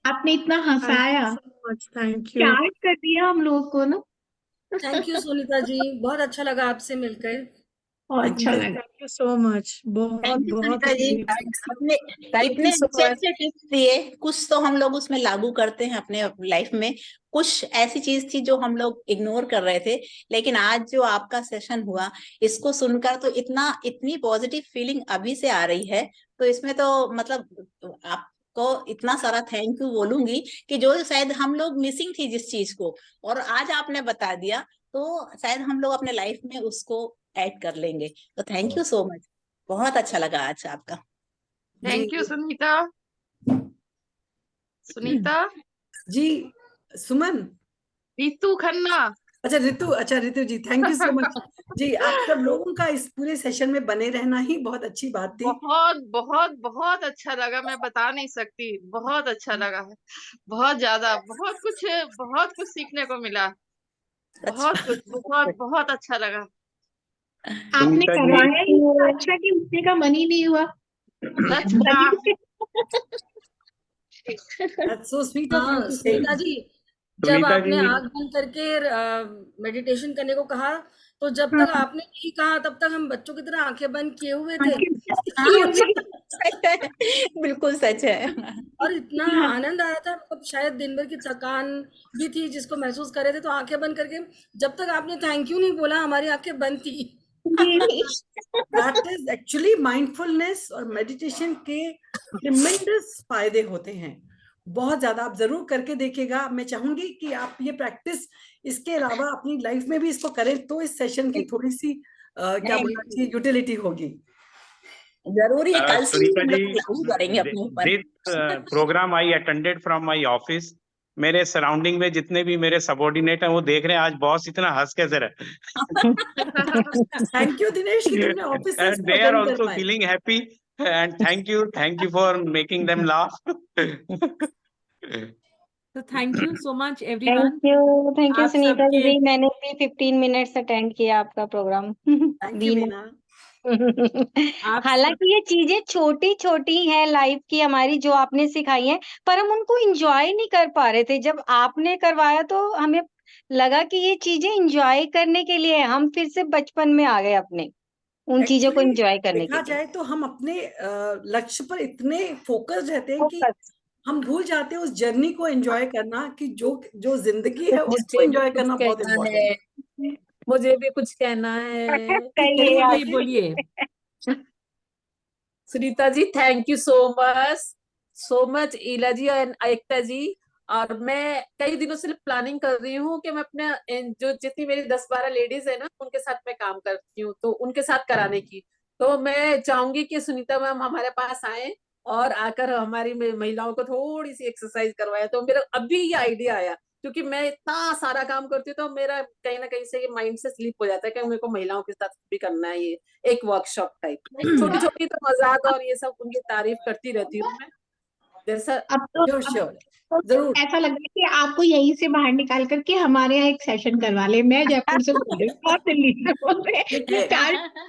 आपने इतना हंसाया, थैंक यू प्यार कर दिया हम लोगों को ना। थैंक यू सुनीता जी, बहुत अच्छा लगा आपसे मिलकर। और अच्छा लगा। Thank you so much. बहुत थैंक यू बहुत सुनीता जी, अपने इतने अच्छे अच्छे टिप्स दिए। कुछ तो हम लोग उसमें लागू करते हैं अपने लाइफ में, कुछ ऐसी चीज थी जो हम लोग इग्नोर कर रहे थे, लेकिन आज जो आपका सेशन हुआ इसको सुनकर तो इतनी पॉजिटिव फीलिंग अभी से आ रही है। तो इसमें तो मतलब आपको इतना सारा थैंक यू बोलूंगी कि जो शायद हम लोग मिसिंग थी जिस चीज को, और आज आपने बता दिया तो शायद हम लोग अपने लाइफ में उसको ऐड कर लेंगे। तो थैंक यू सो मच, बहुत अच्छा लगा आज आपका। Thank you Sunita. सुनीता जी सुमन, रीतू खन्ना। अच्छा Ritu ji, thank you so much ji. आप सब लोगों का इस पूरे सेशन में बने रहना ही बहुत अच्छी बात थी। बहुत बहुत बहुत अच्छा लगा, मैं बता नहीं सकती, बहुत अच्छा लगा है, बहुत ज्यादा, बहुत कुछ सीखने को मिला, बहुत कुछ, बहुत बहुत अच्छा लगा। आपने करवाया ही इतना अच्छा कि उठने का मन ही नहीं हुआ। सच में That's so sweet of you हाँ to say. सुनीता जी, जब आपने आंख बंद करके मेडिटेशन करने को कहा, तो जब तक आपने नहीं कहा तब तक हम बच्चों की तरह आंखें बंद किए हुए थे। बिल्कुल सच है। और इतना आनंद आया था, मतलब शायद दिन भर की थकान भी थी जिसको महसूस कर रहे थे, तो आंखें बंद करके जब तक आपने थैंक यू नहीं बोला हमारी आंखें बंद थी। That is actually mindfulness और मेडिटेशन के ट्रिमेंडस फायदे होते हैं, बहुत ज्यादा। आप जरूर करके देखिएगा। मैं चाहूंगी कि आप ये प्रैक्टिस इसके अलावा अपनी लाइफ में भी इसको करें, तो इस सेशन की थोड़ी सी क्या बोलना चाहिए यूटिलिटी होगी। जरूरी है, कल से ही सुनीता हम जी, लोग लागू करेंगे अपने ऊपर। This program I attended from my office. मेरे सराउंडिंग में जितने भी मेरे सबॉर्डिनेट हैं वो देख रहे हैं आज बॉस इतना हंस कैसे रहे। थैंक यू दिनेश कि तुमने ऑफिसर्स And को they are अटेंड कर also पाए। feeling happy, and thank you for making them laugh. तो thank you so much everyone. Thank you आप सुनीता सबके दीदी, मैंने भी 15 मिनट्स अटेंड किया आपका प्रोग्राम। थैंक यू बीना। मीना। आप सब हालांकि ये चीजें छोटी छोटी हैं लाइफ की हमारी, जो आपने सिखाई हैं, पर हम उनको एंजॉय नहीं कर पा रहे थे। जब आपने करवाया तो हमें लगा कि ये चीजें एंजॉय करने के लिए है। हम फिर से बचपन में आ गए अपने, उन चीजों को एक्चुअली एंजॉय करने के देखा लिए। जाए तो हम अपने लक्ष्य पर इतने फोकस रहते हैं कि फोकस। हम भूल जाते हैं उस जर्नी को एंजॉय करना, कि जो जो जिंदगी है उसको मुझे भी एंजॉय कुछ करना बहुत कहना इम्पोर्टेंट है। है, मुझे भी कुछ कहना है। कहिए बोलिए आप। बोलिए। Sunita ji, thank you so much ईला जी और एकता जी। और मैं कई दिनों से प्लानिंग कर रही हूँ कि मैं अपने जो जितनी मेरी 10-12 लेडीज है ना, उनके साथ मैं काम करती हूँ, तो उनके साथ कराने की। तो मैं चाहूंगी कि सुनीता मैम हमारे पास आए और आकर हमारी महिलाओं को थोड़ी सी एक्सरसाइज करवाए। तो मेरा अभी ये आइडिया आया, क्योंकि मैं इतना सारा काम करती हूँ तो मेरा कहीं ना कहीं से ये माइंड से स्लिप हो जाता है कि मेरे को महिलाओं के साथ भी करना है ये एक वर्कशॉप टाइप। छोटी छोटी तो मजाक और ये सब उनकी तारीफ करती रहती हूँ मैं। जैसा अब तो श्योर श्योर, तो जरूर। ऐसा लग रहा है कि आपको यहीं से बाहर निकाल करके हमारे यहाँ एक सेशन करवा ले। मैं जयपुर से बोल रही हूँ और दिल्ली से बोल रहे हैं। देखिए स्टार्ट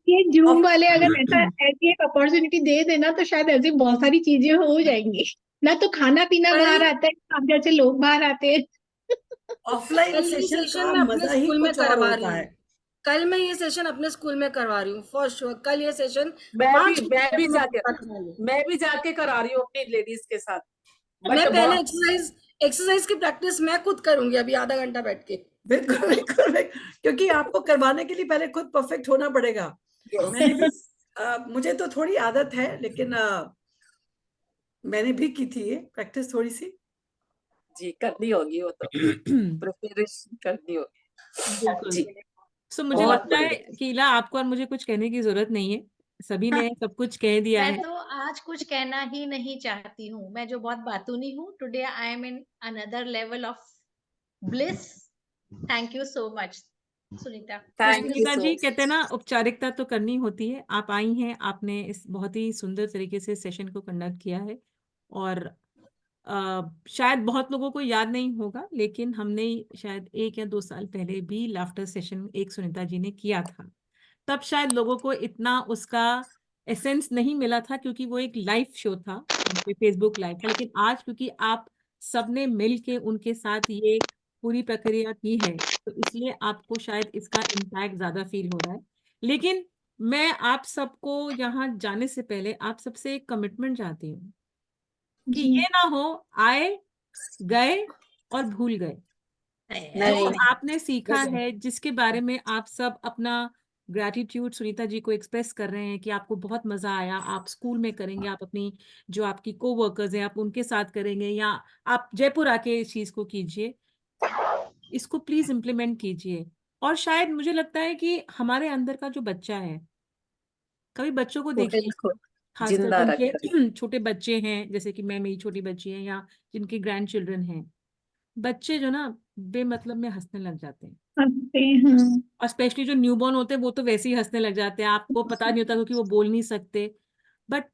ये जूम वाले अगर ऐसा ऐसी एक अपॉर्चुनिटी दे देना तो शायद ऐसी बहुत सारी चीजें हो जाएंगी ना। तो खाना पीना बाहर आता है, आप जैसे लोग बाहर आते हैं। ऑफलाइन कल ये सेशन सेशन का मैं अपने मजा ही स्कूल में कुछ और करवा होता रही है। हूँ। कल मैं ये सेशन अपने स्कूल में करवा रही हूँ फॉर श्योर। कल ये सेशन मैं 5 भी मैं जाके करा रही हूँ अपनी लेडीज के साथ। बट पहले बहुत एक्सरसाइज की प्रैक्टिस मैं खुद करूंगी अभी आधा घंटा बैठ के। बिल्कुल बिल्कुल बिल्कुल। क्योंकि आपको करवाने के लिए पहले खुद परफेक्ट होना पड़ेगा। मैंने भी मुझे तो थोड़ी आदत है, लेकिन मैंने भी की थी ये प्रैक्टिस थोड़ी सी। जी करनी होगी, वो तो प्रिपरेशन करनी होगी बिल्कुल। जी। सो मुझे बहुत लगता है बढ़िया। कि इला आपको और मुझे कुछ कहने की जरूरत नहीं है, सभी ने सब कुछ कह दिया मैं है। तो आज कुछ कहना ही नहीं चाहती हूँ। मैं जो बहुत बातूनी हूँ, today I am in another level of bliss. Thank you so much Sunita. तो थैंक यू सुनीता सो जी कहते हैं ना, औपचारिकता तो करनी होती है। आप आई हैं, आपने इस बहुत ही सुंदर तरीके से सेशन को कंडक्ट किया है। और शायद बहुत लोगों को याद नहीं होगा, लेकिन हमने शायद 1 या 2 साल पहले भी लाफ्टर सेशन एक सुनीता जी ने किया था। तब शायद लोगों को इतना उसका एसेंस नहीं मिला था, क्योंकि वो एक लाइव शो था, उनके फेसबुक लाइव था। लेकिन आज क्योंकि आप सबने मिल के उनके साथ ये पूरी प्रक्रिया की है, तो इसलिए आपको शायद इसका इम्पैक्ट ज्यादा फील हो रहा है। लेकिन मैं आप सबको यहाँ जाने से पहले आप सबसे एक कमिटमेंट चाहती हूँ कि ये ना हो आए गए और भूल गए। जो नहीं आपने सीखा है, जिसके बारे में आप सब अपना ग्रैटिट्यूड सुनीता जी को एक्सप्रेस कर रहे हैं कि आपको बहुत मजा आया, आप स्कूल में करेंगे, आप अपनी जो आपकी को वर्कर्स हैं आप उनके साथ करेंगे, या आप जयपुर आके इस चीज को कीजिए, इसको प्लीज इम्प्लीमेंट कीजिए। और शायद मुझे लगता है कि हमारे अंदर का जो बच्चा है, कभी बच्चों को देखिए, बिल्कुल खासकर जिंदा रख जिनके छोटे बच्चे हैं, जैसे कि मैं, मेरी छोटी बच्ची है, या जिनके ग्रैंड चिल्ड्रन हैं, बच्चे जो ना बेमतलब में हंसने लग जाते हैं। हंसते हैं। और स्पेशली जो न्यूबॉर्न होते हैं वो तो वैसे ही हंसने लग जाते हैं, आपको पता नहीं होता क्योंकि वो बोल नहीं सकते। But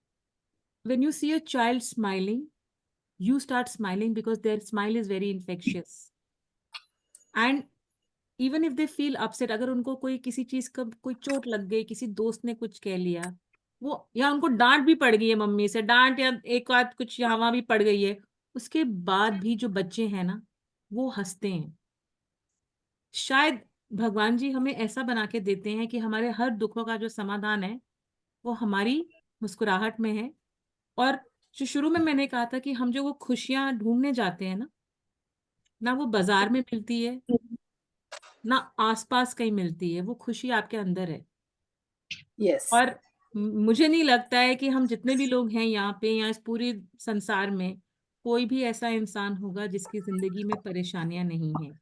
when you see a child smiling, you start smiling because their smile is very infectious. And even if they feel upset, अगर उनको कोई किसी चीज का कोई चोट लग गई, किसी दोस्त ने कुछ कह लिया, वो या उनको डांट भी पड़ गई है मम्मी से, डांट या एक आध कुछ यहाँ वहां भी पड़ गई है, उसके बाद भी जो बच्चे हैं ना, वो हंसते हैं। शायद भगवान जी हमें ऐसा बना के देते हैं कि हमारे हर दुखों का जो समाधान है वो हमारी मुस्कुराहट में है। और जो शुरू में मैंने कहा था कि हम जो वो खुशियां ढूंढने जाते हैं ना वो बाजार में मिलती है, ना आसपास कहीं मिलती है, वो खुशी आपके अंदर है। यस और मुझे नहीं लगता है कि हम जितने भी लोग हैं यहाँ पे या इस पूरे संसार में कोई भी ऐसा इंसान होगा जिसकी जिंदगी में परेशानियां नहीं हैं।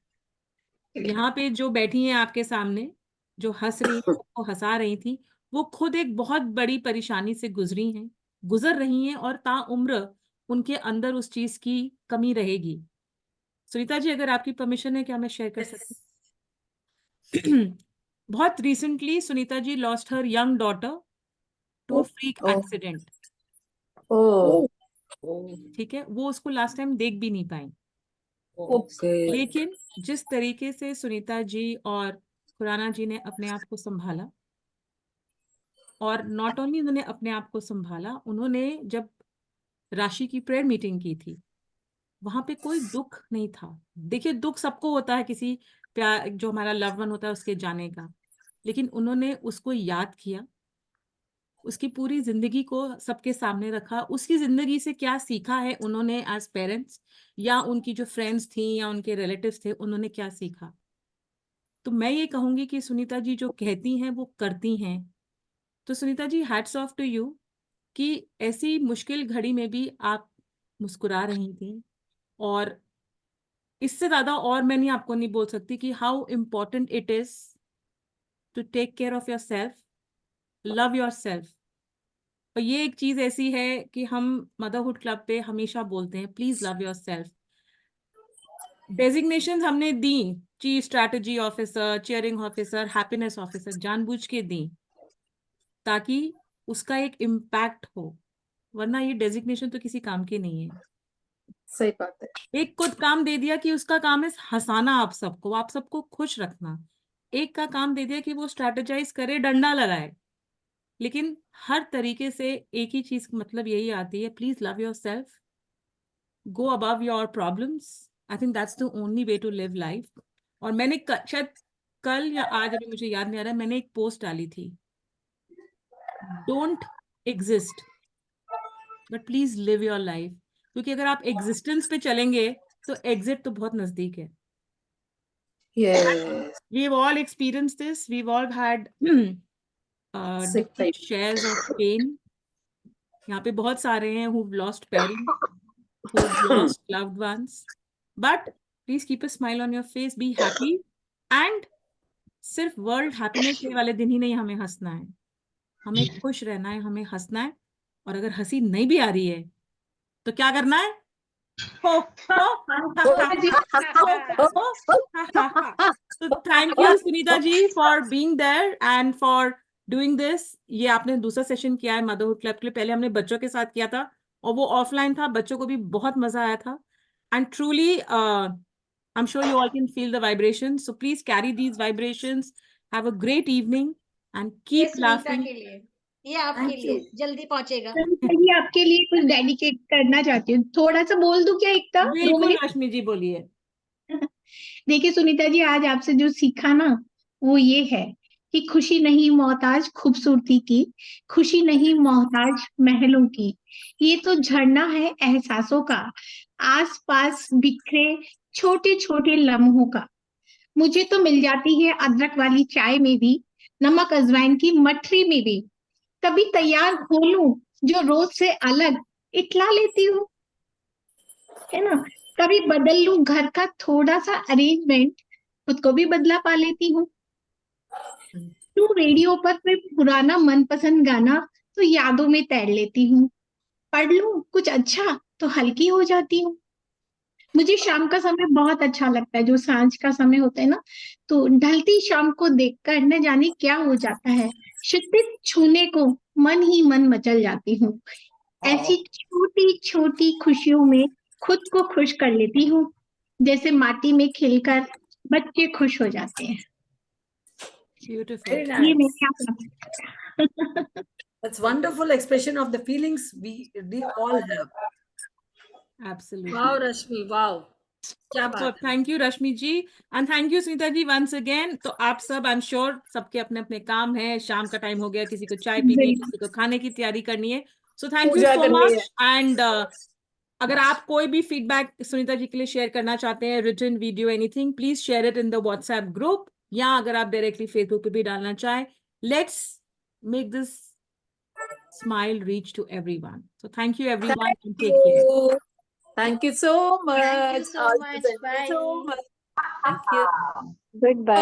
यहाँ पे जो बैठी हैं आपके सामने, जो हंस रही थी, सबको हंसा रही थी, वो खुद एक बहुत बड़ी परेशानी से गुजर रही हैं और ताउम्र उनके अंदर उस चीज की कमी रहेगी। सुनीता जी, अगर आपकी परमिशन है, क्या मैं शेयर कर सकती हूँ? बहुत recently Sunita ji lost her young daughter to a freak accident. ठीक है, वो उसको लास्ट टाइम देख भी नहीं पाई। लेकिन जिस तरीके से सुनीता जी और खुराना जी ने अपने आप को संभाला, और नॉट ओनली उन्होंने अपने आप को संभाला, उन्होंने जब राशि की प्रेयर मीटिंग की थी, वहां पे कोई दुख नहीं था। देखिए, दुख सबको होता है, किसी प्यार जो हमारा लव वन होता है उसके जाने का, लेकिन उन्होंने उसको याद किया, उसकी पूरी जिंदगी को सबके सामने रखा, उसकी जिंदगी से क्या सीखा है उन्होंने एज पेरेंट्स, या उनकी जो फ्रेंड्स थी या उनके रिलेटिव्स थे, उन्होंने क्या सीखा। तो मैं ये कहूंगी कि सुनीता जी जो कहती हैं वो करती हैं। तो सुनीता जी, हैट्स ऑफ टू यू कि ऐसी मुश्किल घड़ी में भी आप मुस्कुरा रही थी। और इससे ज्यादा और मैं नहीं आपको नहीं बोल सकती कि how important it is to take care of your self, love your self. और ये एक चीज ऐसी है कि हम मदरहुड क्लब पे हमेशा बोलते हैं, please love your self. Designation हमने दी, chief strategy officer, chairing officer, happiness officer, जानबूझ के दी ताकि उसका एक इम्पैक्ट हो, वरना ये डेजिग्नेशन तो किसी काम की नहीं है। सही बात है। एक खुद काम दे दिया कि उसका काम है हंसाना आप सबको खुश रखना। एक का काम दे दिया कि वो स्ट्रैटेजाइज करे, डंडा लगाए। लेकिन हर तरीके से एक ही चीज मतलब यही आती है, please love your self, go above your problems. I think that's the only way to live life. और मैंने शायद कल या आज, अभी मुझे याद नहीं आ रहा, मैंने एक पोस्ट डाली थी, don't exist but please live your life. क्योंकि अगर आप एग्जिस्टेंस पे चलेंगे तो एग्जिट तो बहुत नजदीक है। Yes. We've all experienced this. We've all had different shares of pain. यहाँ पे बहुत सारे हैं who've lost parents, who've lost loved ones. But please keep a smile on your face, be happy. And सिर्फ वर्ल्ड हैप्पीनेस डे वाले दिन ही नहीं हमें हंसना है, हमें खुश रहना है, हमें हंसना है। और अगर हंसी नहीं भी आ रही है तो क्या करना है? हो तो thank you Sunita ji for being there and for doing this. ये आपने दूसरा सेशन किया है मदरहुड क्लब के लिए, पहले हमने बच्चों के साथ किया था और वो ऑफलाइन था, बच्चों को भी बहुत मजा आया था। And truly I'm sure you all can feel the vibrations. So please carry these vibrations. Have a great evening and keep laughing. के लिए, ये आपके लिए जल्दी पहुंचेगा। ये आपके लिए कुछ डेडिकेट करना चाहती हूँ, थोड़ा सा बोल दूं क्या एकता? बिल्कुल रश्मि जी बोलिए। देखिए सुनीता जी, आज आपसे जो सीखा ना वो ये है कि खुशी नहीं मोहताज खूबसूरती की, खुशी नहीं मोहताज महलों की, ये तो झरना है एहसासों का, आसपास बिखरे छोटे छोटे लम्हों का। मुझे तो मिल जाती है अदरक वाली चाय में भी, नमक अजवाइन की मठरी में भी, कभी तैयार खोलूं जो रोज से अलग इतला लेती हूँ, है ना, कभी बदल लूं घर का थोड़ा सा अरेंजमेंट, खुद को भी बदला पा लेती हूँ। तू रेडियो पर कोई पुराना मनपसंद गाना तो यादों में तैर लेती हूँ, पढ़ लूं कुछ अच्छा तो हल्की हो जाती हूँ। मुझे शाम का समय बहुत अच्छा लगता है, जो सांझ का समय होता है ना, तो ढलती शाम को देखकर न जाने क्या हो जाता है, क्षितिज छूने को मन ही मन मचल जाती हूँ। ऐसी छोटी छोटी खुशियों में खुद को खुश कर लेती हूँ, जैसे माटी में खिलकर बच्चे खुश हो जाते हैं। Beautiful. ये मेरे That's wonderful expression of the feelings we all have. Absolutely. Wow Rashmi, wow, क्या बात So है। thank you Rashmi ji and thank you Sunita ji once again. तो आप सब, I'm sure सबके अपने अपने काम है, शाम का टाइम हो गया, किसी को चाय पीनी है, किसी को खाने की तैयारी करनी है। So thank you so much. And अगर आप कोई भी फीडबैक सुनीता जी के लिए शेयर करना चाहते हैं, written video anything, please share it in the WhatsApp group, या अगर आप डायरेक्टली फेसबुक पे भी डालना चाहें। Let's make this smile reach to everyone. So thank you everyone and take care. Thank you so much. Thank you so much. Thank you so Bye. much. Thank you. Goodbye.